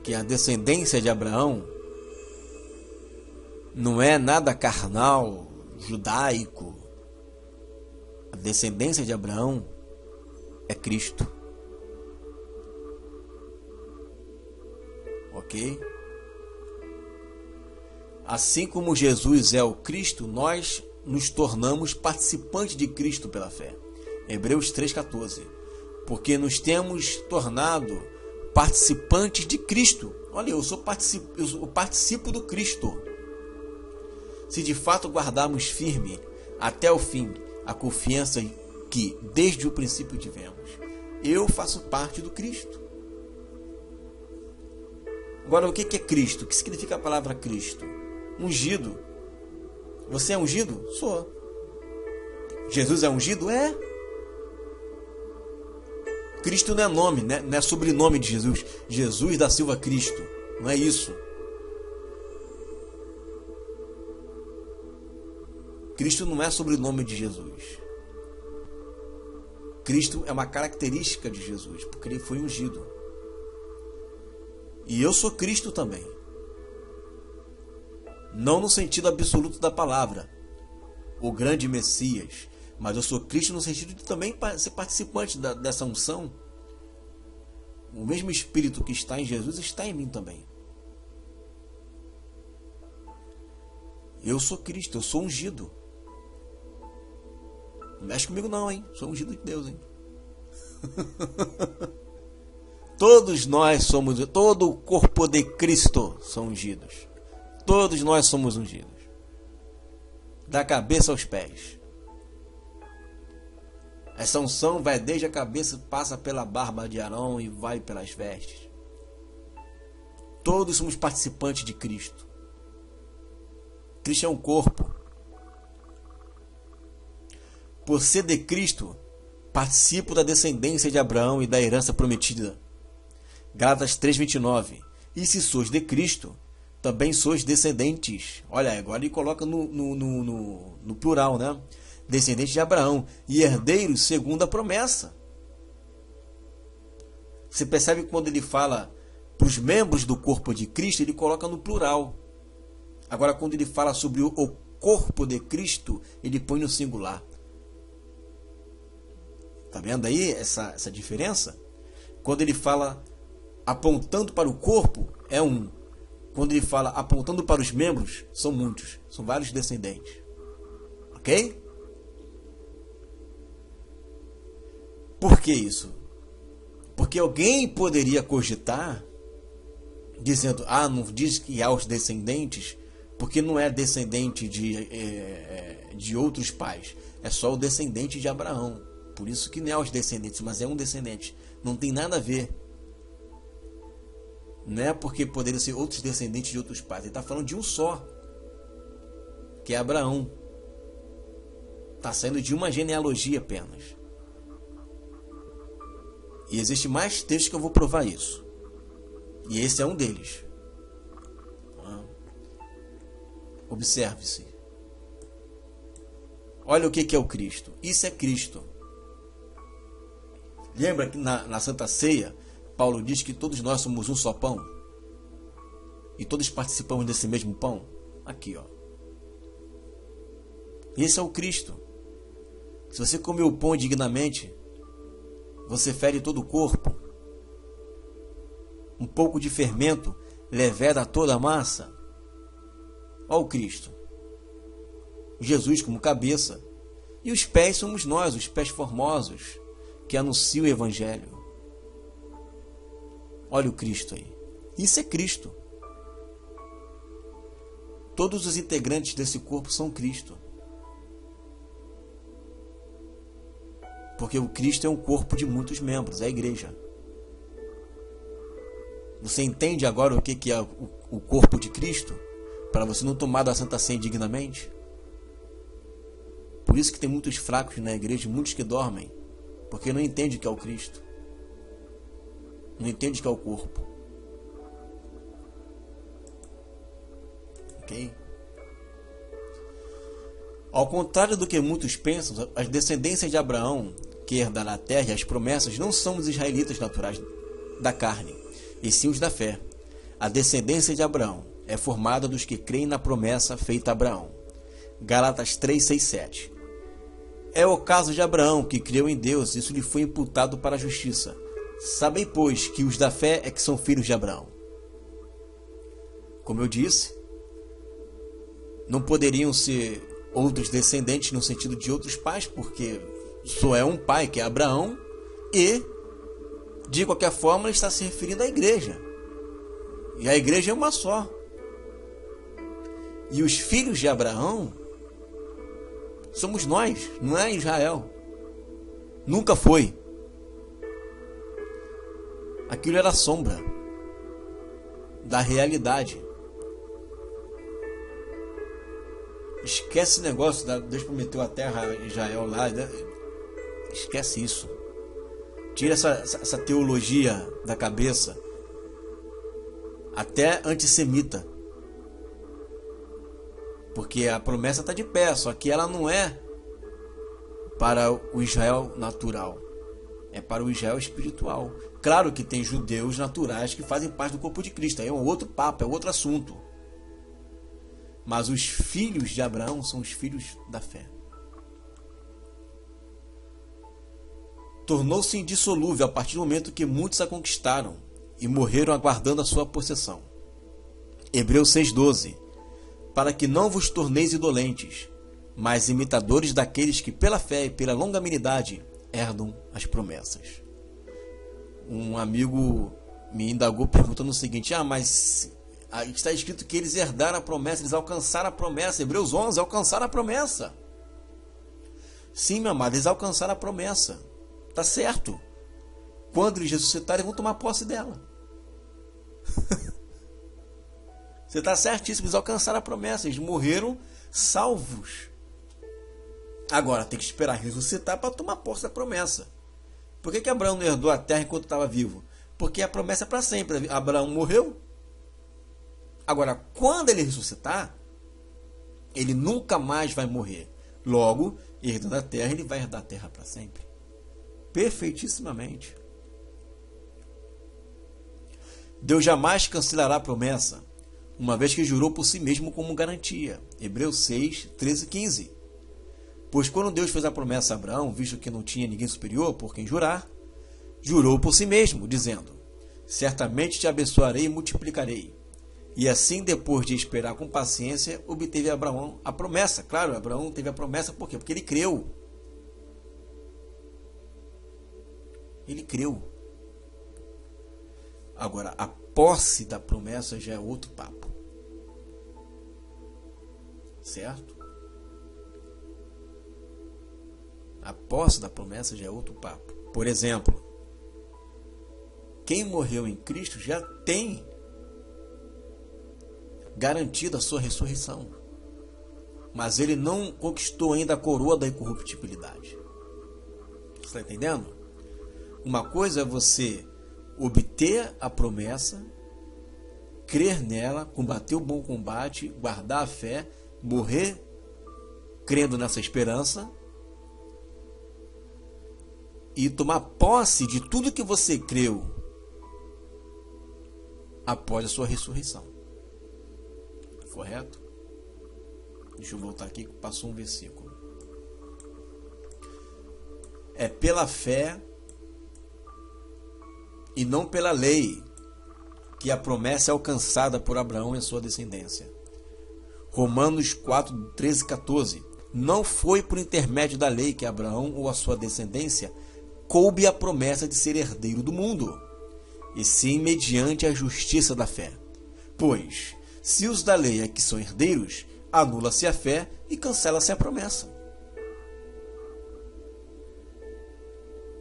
Speaker 1: Que a descendência de Abraão não é nada carnal, judaico. A descendência de Abraão é Cristo. Ok? Assim como Jesus é o Cristo, nós nos tornamos participantes de Cristo pela fé. Hebreus 3,14. Porque nos temos tornado participantes de Cristo. Olha, eu participo do Cristo. Se de fato guardarmos firme até o fim a confiança que desde o princípio tivemos, eu faço parte do Cristo. Agora, o que é Cristo? O que significa a palavra Cristo? Ungido. Você é ungido? Sou. Jesus é ungido? É. Cristo não é nome, né? Não é sobrenome de Jesus. Jesus da Silva Cristo. Não é isso. Cristo não é sobrenome de Jesus. Cristo é uma característica de Jesus, porque ele foi ungido. E eu sou Cristo também. Não no sentido absoluto da palavra, o grande Messias, mas eu sou Cristo no sentido de também ser participante dessa unção. O mesmo Espírito que está em Jesus está em mim também. Eu sou Cristo, eu sou ungido. Não mexe comigo não, hein? Sou ungido de Deus, hein? Todos nós somos, todo o corpo de Cristo são ungidos. Todos nós somos ungidos. Da cabeça aos pés. Essa unção vai desde a cabeça, passa pela barba de Arão e vai pelas vestes. Todos somos participantes de Cristo. Cristo é um corpo. Por ser de Cristo, participo da descendência de Abraão e da herança prometida. Gálatas 3:29. E se sois de Cristo, também sois descendentes. Olha, agora ele coloca no plural, né? Descendentes de Abraão e herdeiros segundo a promessa. Você percebe que quando ele fala para os membros do corpo de Cristo, ele coloca no plural. Agora, quando ele fala sobre o corpo de Cristo, ele põe no singular. Está vendo aí essa diferença? Quando ele fala apontando para o corpo, é um. Quando ele fala apontando para os membros, são muitos. São vários descendentes. Ok? Por que isso? Porque alguém poderia cogitar, dizendo, não diz que há os descendentes, porque não é descendente de outros pais. É só o descendente de Abraão. Por isso que não é os descendentes, mas é um descendente. Não tem nada a ver. Não é porque poderiam ser outros descendentes de outros pais. Ele está falando de um só, que é Abraão. Está saindo de uma genealogia apenas. E existe mais textos que eu vou provar isso. E esse é um deles. Observe-se. Olha o que é o Cristo. Isso é Cristo. Lembra que na Santa Ceia, Paulo diz que todos nós somos um só pão? E todos participamos desse mesmo pão? Aqui, ó. Esse é o Cristo. Se você comer o pão indignamente, você fere todo o corpo. Um pouco de fermento leveda toda a massa. Olha o Cristo. Jesus como cabeça. E os pés somos nós, os pés formosos, que anunciam o Evangelho. Olha o Cristo aí. Isso é Cristo. Todos os integrantes desse corpo são Cristo. Porque o Cristo é um corpo de muitos membros, é a igreja. Você entende agora o que é o corpo de Cristo? Para você não tomar da Santa Ceia indignamente? Por isso que tem muitos fracos na igreja, muitos que dormem. Porque não entende o que é o Cristo. Não entende o que é o corpo. Ok? Ao contrário do que muitos pensam, as descendências de Abraão, que herdará a terra e as promessas, não são os israelitas naturais da carne, e sim os da fé. A descendência de Abraão é formada dos que creem na promessa feita a Abraão. Gálatas 3, 6, 7. É o caso de Abraão, que creu em Deus, isso lhe foi imputado para a justiça. Sabei, pois, que os da fé é que são filhos de Abraão. Como eu disse, não poderiam ser outros descendentes no sentido de outros pais, porque só é um pai, que é Abraão, e, de qualquer forma, ele está se referindo à igreja. E a igreja é uma só. E os filhos de Abraão somos nós, não é Israel. Nunca foi. Aquilo era sombra. da realidade. Esquece esse negócio, Deus prometeu a terra a Israel lá, esquece isso. Tira essa teologia da cabeça, até antissemita, porque a promessa está de pé, só que ela não é para o Israel natural, é para o Israel espiritual. Claro que tem judeus naturais que fazem parte do corpo de Cristo, aí é um outro papo, é outro assunto. Mas os filhos de Abraão são os filhos da fé. Tornou-se indissolúvel a partir do momento que muitos a conquistaram e morreram aguardando a sua possessão. Hebreus 6,12. Para que não vos torneis indolentes, mas imitadores daqueles que pela fé e pela longanimidade herdam as promessas. Um amigo me indagou perguntando o seguinte: mas está escrito que eles herdaram a promessa, eles alcançaram a promessa. Hebreus 11, alcançaram a promessa. Sim, meu amado, eles alcançaram a promessa. Tá certo. Quando eles ressuscitarem, eles vão tomar posse dela. Você está certíssimo, eles alcançaram a promessa. Eles morreram salvos. Agora, tem que esperar ressuscitar para tomar posse da promessa. Por que Abraão não herdou a terra enquanto estava vivo? Porque a promessa é para sempre. Abraão morreu. Agora, quando ele ressuscitar, ele nunca mais vai morrer. Logo, herdando a terra, ele vai herdar a terra para sempre. Perfeitissimamente. Deus jamais cancelará a promessa, uma vez que jurou por si mesmo como garantia. Hebreus 6, 13 e 15. Pois quando Deus fez a promessa a Abraão, visto que não tinha ninguém superior por quem jurar, jurou por si mesmo, dizendo: certamente te abençoarei e multiplicarei. E assim, depois de esperar com paciência, obteve Abraão a promessa. Claro, Abraão teve a promessa por quê? Porque ele creu. Ele creu. Agora, a posse da promessa já é outro papo. Certo? A posse da promessa já é outro papo. Por exemplo, quem morreu em Cristo já tem garantida a sua ressurreição. Mas ele não conquistou ainda a coroa da incorruptibilidade. Você está entendendo? Uma coisa é você obter a promessa, crer nela, combater o bom combate, guardar a fé, morrer crendo nessa esperança e tomar posse de tudo que você creu após a sua ressurreição. Correto? Deixa eu voltar aqui que passou um versículo. É pela fé e não pela lei que a promessa é alcançada por Abraão e a sua descendência. Romanos 4, 13 e 14. Não foi por intermédio da lei que Abraão ou a sua descendência coube a promessa de ser herdeiro do mundo, e sim mediante a justiça da fé. Pois, se os da lei é que são herdeiros, anula-se a fé e cancela-se a promessa.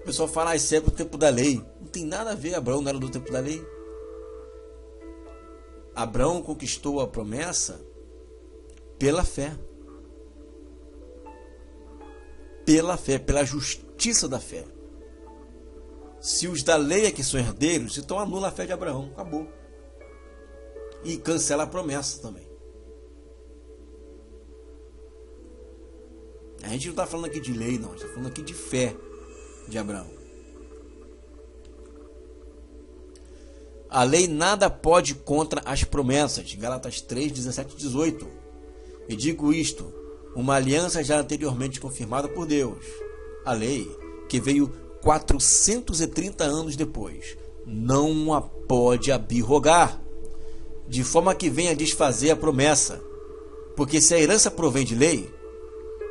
Speaker 1: O pessoal fala, isso é do tempo da lei. Não tem nada a ver, Abraão não era do tempo da lei. Abraão conquistou a promessa pela fé. Pela fé, pela justiça da fé. Se os da lei é que são herdeiros, então anula a fé de Abraão. Acabou. E cancela a promessa também. A gente não está falando aqui de lei, não. A gente está falando aqui de fé de Abraão. A lei nada pode contra as promessas. Gálatas 3, 17 e 18. E digo isto, uma aliança já anteriormente confirmada por Deus. A lei, que veio 430 anos depois, não a pode abrogar, de forma que venha desfazer a promessa. Porque se a herança provém de lei,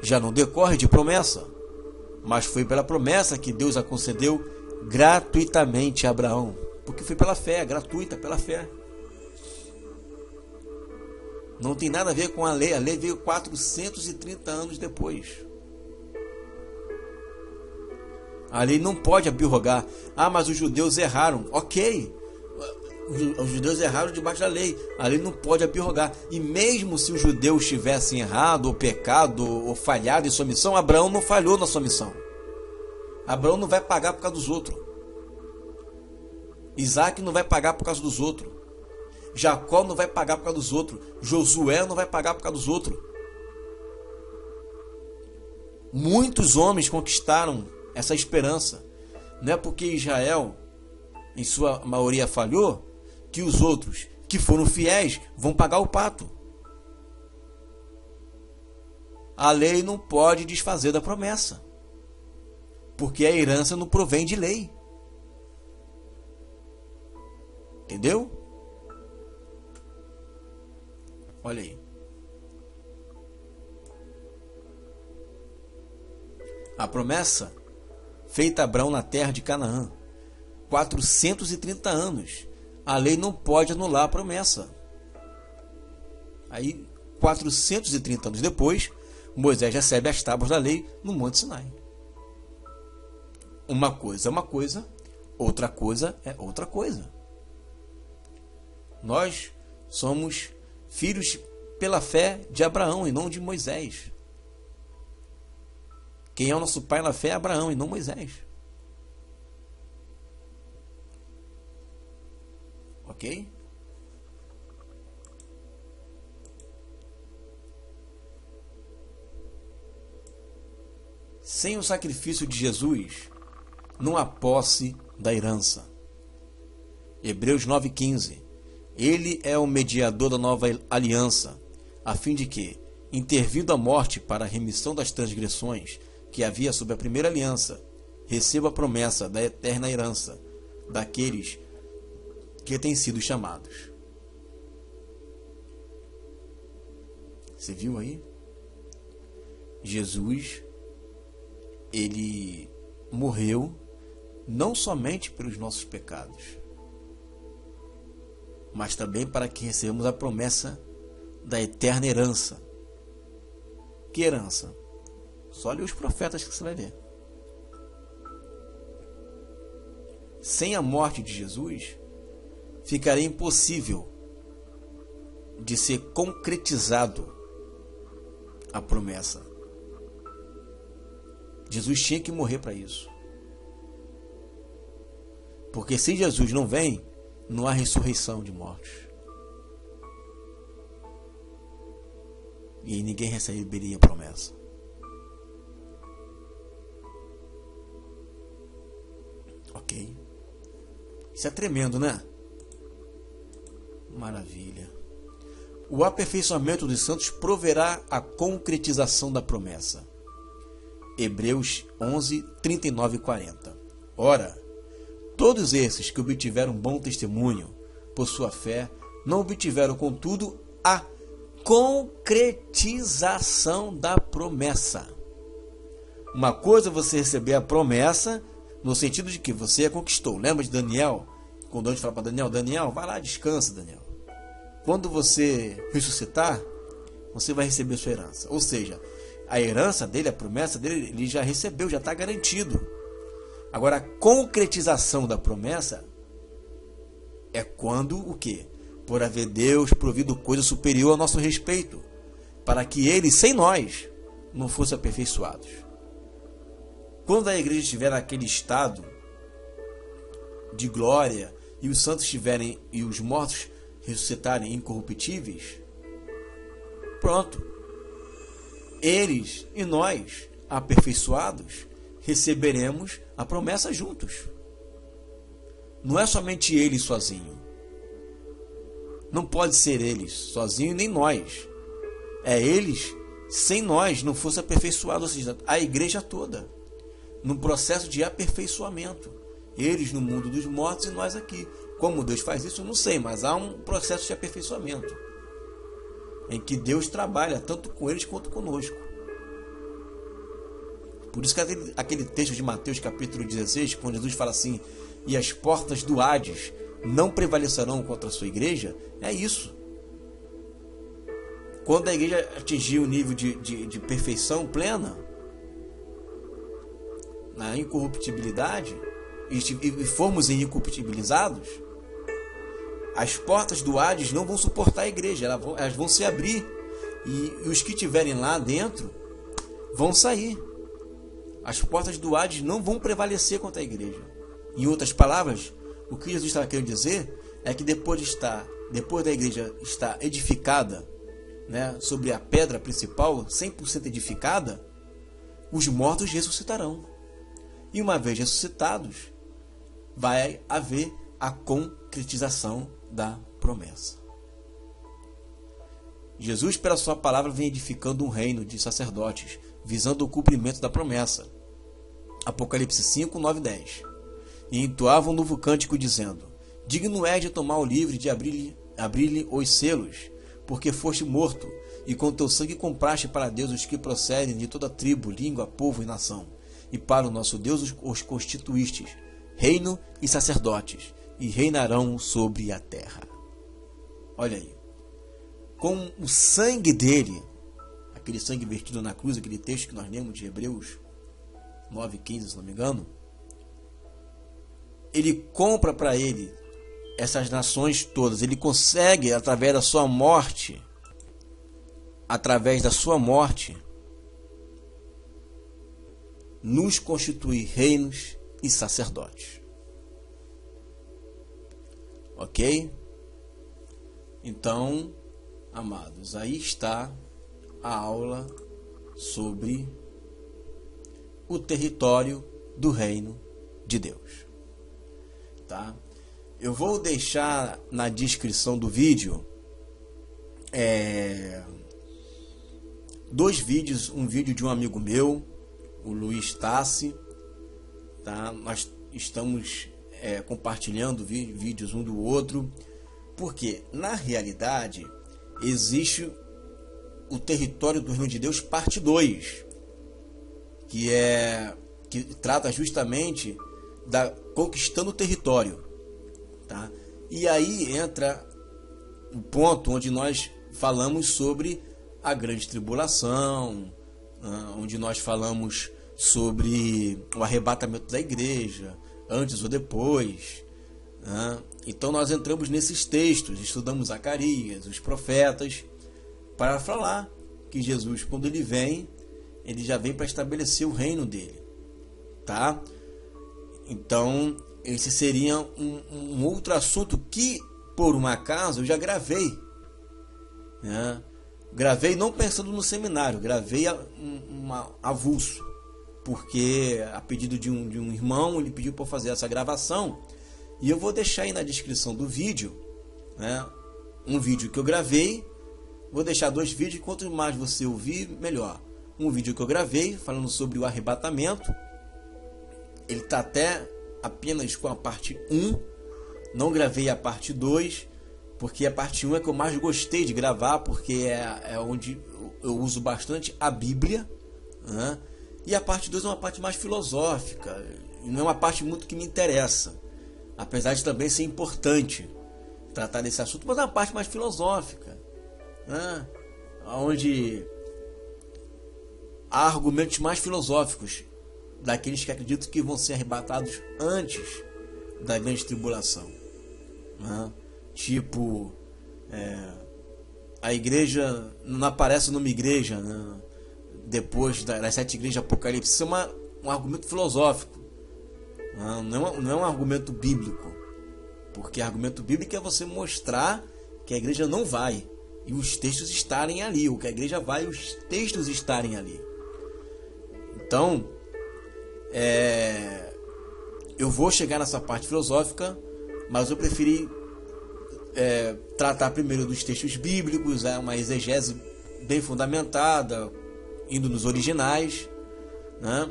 Speaker 1: já não decorre de promessa, mas foi pela promessa que Deus a concedeu gratuitamente a Abraão. Porque foi pela fé, gratuita, pela fé. Não tem nada a ver com a lei veio 430 anos depois. A lei não pode abrogar. Ah, mas os judeus erraram. Ok, Os judeus erraram debaixo da lei. A lei não pode abrogar. E mesmo se os judeus tivessem errado, ou pecado, ou falhado em sua missão, Abraão não falhou na sua missão. Abraão não vai pagar por causa dos outros. Isaac não vai pagar por causa dos outros. Jacó não vai pagar por causa dos outros. Josué não vai pagar por causa dos outros. Muitos homens conquistaram essa esperança. Não é porque Israel, em sua maioria, falhou, que os outros que foram fiéis vão pagar o pato. A lei não pode desfazer da promessa, porque a herança não provém de lei. Entendeu? Olha aí. A promessa feita a Abraão na terra de Canaã, 430 anos. A lei não pode anular a promessa. Aí, 430 anos depois, Moisés recebe as tábuas da lei no Monte Sinai. Uma coisa é uma coisa, outra coisa é outra coisa. Nós somos filhos pela fé de Abraão e não de Moisés. Quem é o nosso pai na fé é Abraão e não Moisés. Ok? Sem o sacrifício de Jesus, não há posse da herança. Hebreus 9,15. Ele é o mediador da nova aliança, a fim de que, intervindo a morte para a remissão das transgressões que havia sob a primeira aliança, receba a promessa da eterna herança daqueles que têm sido chamados. Você viu aí? Jesus, ele morreu não somente pelos nossos pecados, mas também para que recebamos a promessa da eterna herança. Que herança? Só lê os profetas que você vai ver. Sem a morte de Jesus, ficaria impossível de ser concretizado a promessa. Jesus tinha que morrer para isso. Porque se Jesus não vem, não há ressurreição de mortos. E ninguém receberia a promessa. Ok? Isso é tremendo, né? Maravilha. O aperfeiçoamento dos santos proverá a concretização da promessa. Hebreus 11, 39 e 40. Ora, todos esses que obtiveram bom testemunho por sua fé, não obtiveram, contudo, a concretização da promessa. Uma coisa é você receber a promessa, no sentido de que você a conquistou. Lembra de Daniel? Quando Deus fala para Daniel, Daniel, vai lá, descansa, Daniel. Quando você ressuscitar, você vai receber sua herança. Ou seja, a herança dele, a promessa dele, ele já recebeu, já está garantido. Agora, a concretização da promessa é quando o quê? Por haver Deus provido coisa superior ao nosso respeito, para que ele, sem nós, não fosse aperfeiçoados. Quando a igreja estiver naquele estado de glória e os santos estiverem e os mortos ressuscitarem incorruptíveis, pronto. Eles e nós, aperfeiçoados, receberemos a promessa juntos. Não é somente ele sozinho. Não pode ser eles sozinho nem nós. É eles sem nós não fosse aperfeiçoado, ou seja, a igreja toda, num processo de aperfeiçoamento. Eles no mundo dos mortos e nós aqui. Como Deus faz isso, eu não sei, mas há um processo de aperfeiçoamento em que Deus trabalha tanto com eles quanto conosco. Por isso que aquele texto de Mateus capítulo 16, quando Jesus fala assim, e as portas do Hades não prevalecerão contra a sua igreja, é isso. Quando a igreja atingir o nível de perfeição plena, na incorruptibilidade, e formos incorruptibilizados, as portas do Hades não vão suportar a igreja, elas vão se abrir, e os que estiverem lá dentro vão sair. As portas do Hades não vão prevalecer contra a igreja. Em outras palavras, o que Jesus estava querendo dizer é que depois da igreja estar edificada, né, sobre a pedra principal, 100% edificada, os mortos ressuscitarão. E uma vez ressuscitados, vai haver a concretização da promessa. Jesus, pela sua palavra, vem edificando um reino de sacerdotes, visando o cumprimento da promessa. Apocalipse 5, 9 e 10. E entoava um novo cântico, dizendo: digno és de tomar o livro e de abrir-lhe os selos, porque foste morto, e com teu sangue compraste para Deus os que procedem de toda tribo, língua, povo e nação. E para o nosso Deus os constituístes, reino e sacerdotes, e reinarão sobre a terra. Olha aí. Com o sangue dele, aquele sangue vertido na cruz, aquele texto que nós lemos de Hebreus 9,15, se não me engano, ele compra para ele essas nações todas. Ele consegue, através da sua morte, nos constituir reinos e sacerdotes. Ok? Então, amados, aí está a aula sobre o território do reino de Deus. Tá? Eu vou deixar na descrição do vídeo dois vídeos, um vídeo de um amigo meu, o Luiz Tassi, tá? Nós estamos compartilhando vídeos um do outro, porque na realidade existe o território do reino de Deus parte 2, que trata justamente da conquistando o território, tá? E aí entra o ponto onde nós falamos sobre a grande tribulação, onde nós falamos sobre o arrebatamento da igreja, antes ou depois, né? Então nós entramos nesses textos, estudamos Zacarias, os profetas, para falar que Jesus, quando ele vem, ele já vem para estabelecer o reino dele, tá? Então esse seria um outro assunto que, por um acaso, eu já gravei, né? Gravei não pensando no seminário, gravei avulso, porque a pedido de um irmão, ele pediu para fazer essa gravação, e eu vou deixar aí na descrição do vídeo, né, um vídeo que eu gravei. Vou deixar 2 vídeos, quanto mais você ouvir, melhor. Um vídeo que eu gravei falando sobre o arrebatamento, ele está até apenas com a parte 1, não gravei a parte 2, porque a parte 1 é que eu mais gostei de gravar, porque é onde eu uso bastante a Bíblia, né? E a parte 2 é uma parte mais filosófica, não é uma parte muito que me interessa, apesar de também ser importante tratar desse assunto, mas é uma parte mais filosófica, né? Onde há argumentos mais filosóficos daqueles que acreditam que vão ser arrebatados antes da grande tribulação, né? Tipo, a igreja não aparece numa igreja, né, depois das 7 igrejas de Apocalipse. Isso é um argumento filosófico, não é um argumento bíblico, porque argumento bíblico é você mostrar que a igreja não vai e os textos estarem ali, ou que a igreja vai e os textos estarem ali. Então, eu vou chegar nessa parte filosófica, mas eu preferi tratar primeiro dos textos bíblicos, uma exegese bem fundamentada, indo nos originais, né?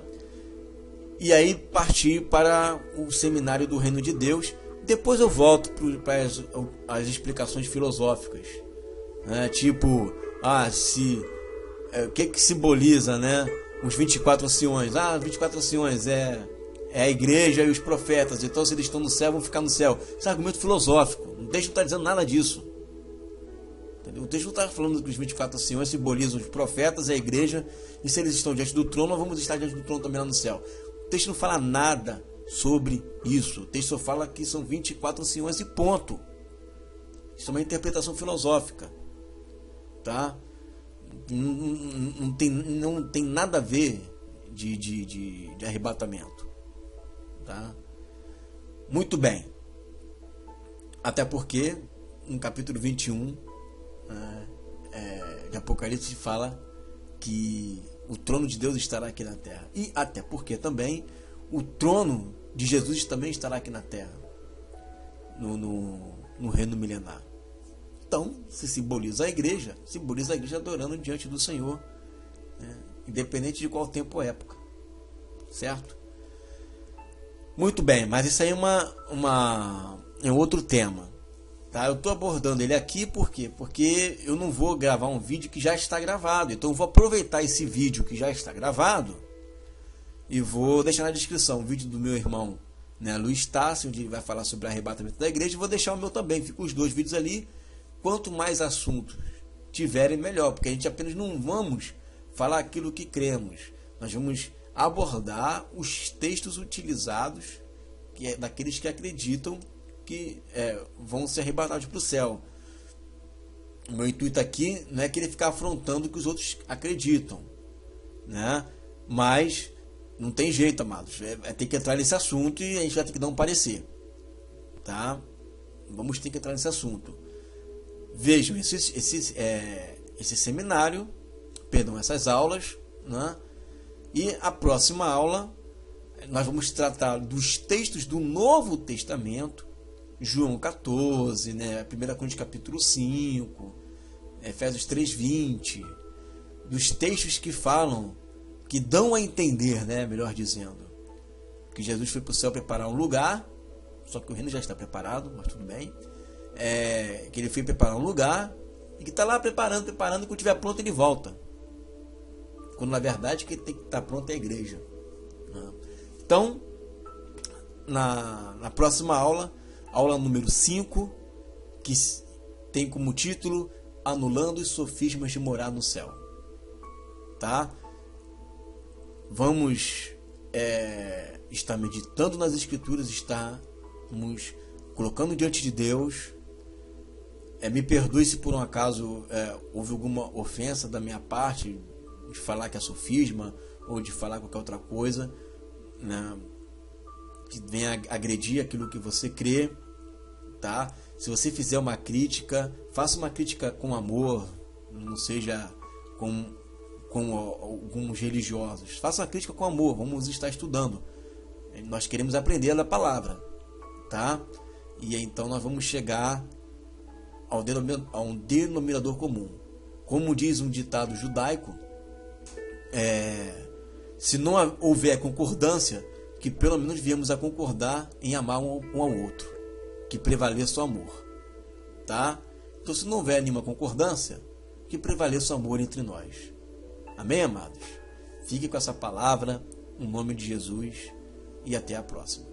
Speaker 1: E aí partir para o seminário do Reino de Deus. Depois eu volto para as explicações filosóficas, né? Tipo, o que simboliza, né, os 24 anciões? 24 anciões é a igreja e os profetas, então se eles estão no céu, vão ficar no céu. Isso é argumento filosófico, o texto não está dizendo nada disso. Entendeu? O texto não está falando que os 24 anciões simbolizam os profetas e a igreja, e se eles estão diante do trono, nós vamos estar diante do trono também lá no céu. O texto não fala nada sobre isso. O texto só fala que são 24 anciões e ponto. Isso é uma interpretação filosófica, tá? Não tem nada a ver de arrebatamento, tá? Muito bem. Até porque no capítulo 21 de Apocalipse fala que o trono de Deus estará aqui na terra. E até porque também o trono de Jesus também estará aqui na terra, no reino milenar. Então, se simboliza a igreja adorando diante do Senhor, né? Independente de qual tempo ou época, certo? Muito bem, mas isso aí é um outro tema, tá? Eu estou abordando ele aqui por quê? Porque eu não vou gravar um vídeo que já está gravado, então eu vou aproveitar esse vídeo que já está gravado e vou deixar na descrição o vídeo do meu irmão, né, Luiz Tássio, onde ele vai falar sobre o arrebatamento da igreja, e vou deixar o meu também, ficam os dois vídeos ali. Quanto mais assuntos tiverem, melhor, porque a gente apenas não vamos falar aquilo que cremos, nós vamos abordar os textos utilizados daqueles que acreditam que vão ser arrebatados para o céu. O meu intuito aqui não é querer ficar afrontando o que os outros acreditam, né? Mas não tem jeito, amados, ter que entrar nesse assunto e a gente vai ter que dar um parecer, tá? Vamos ter que entrar nesse assunto. Vejam, esse seminário, essas aulas, né? E a próxima aula nós vamos tratar dos textos do Novo Testamento, João 14, né? 1 Coríntios capítulo 5, Efésios 3:20, dos textos que falam, que dão a entender, né? Melhor dizendo, que Jesus foi para o céu preparar um lugar, só que o reino já está preparado, mas tudo bem. Que ele foi preparar um lugar e que está lá preparando, e quando estiver pronto ele volta, quando na verdade que tem que estar pronto é a igreja, né? Então na próxima aula número 5, que tem como título Anulando os Sofismas de Morar no Céu, tá? Vamos estar meditando nas escrituras, estamos colocando diante de Deus. Me perdoe se por um acaso houve alguma ofensa da minha parte, de falar que é sofisma ou de falar qualquer outra coisa, né, que venha agredir aquilo que você crê, tá? Se você fizer uma crítica, faça uma crítica com amor, não seja com alguns religiosos. Faça uma crítica com amor, vamos estar estudando. Nós queremos aprender a palavra, tá? E então nós vamos chegar a um denominador comum. Como diz um ditado judaico, se não houver concordância, que pelo menos viemos a concordar em amar um ao outro, que prevaleça o amor, tá? Então, se não houver nenhuma concordância, que prevaleça o amor entre nós. Amém, amados? Fique com essa palavra, em nome de Jesus, e até a próxima.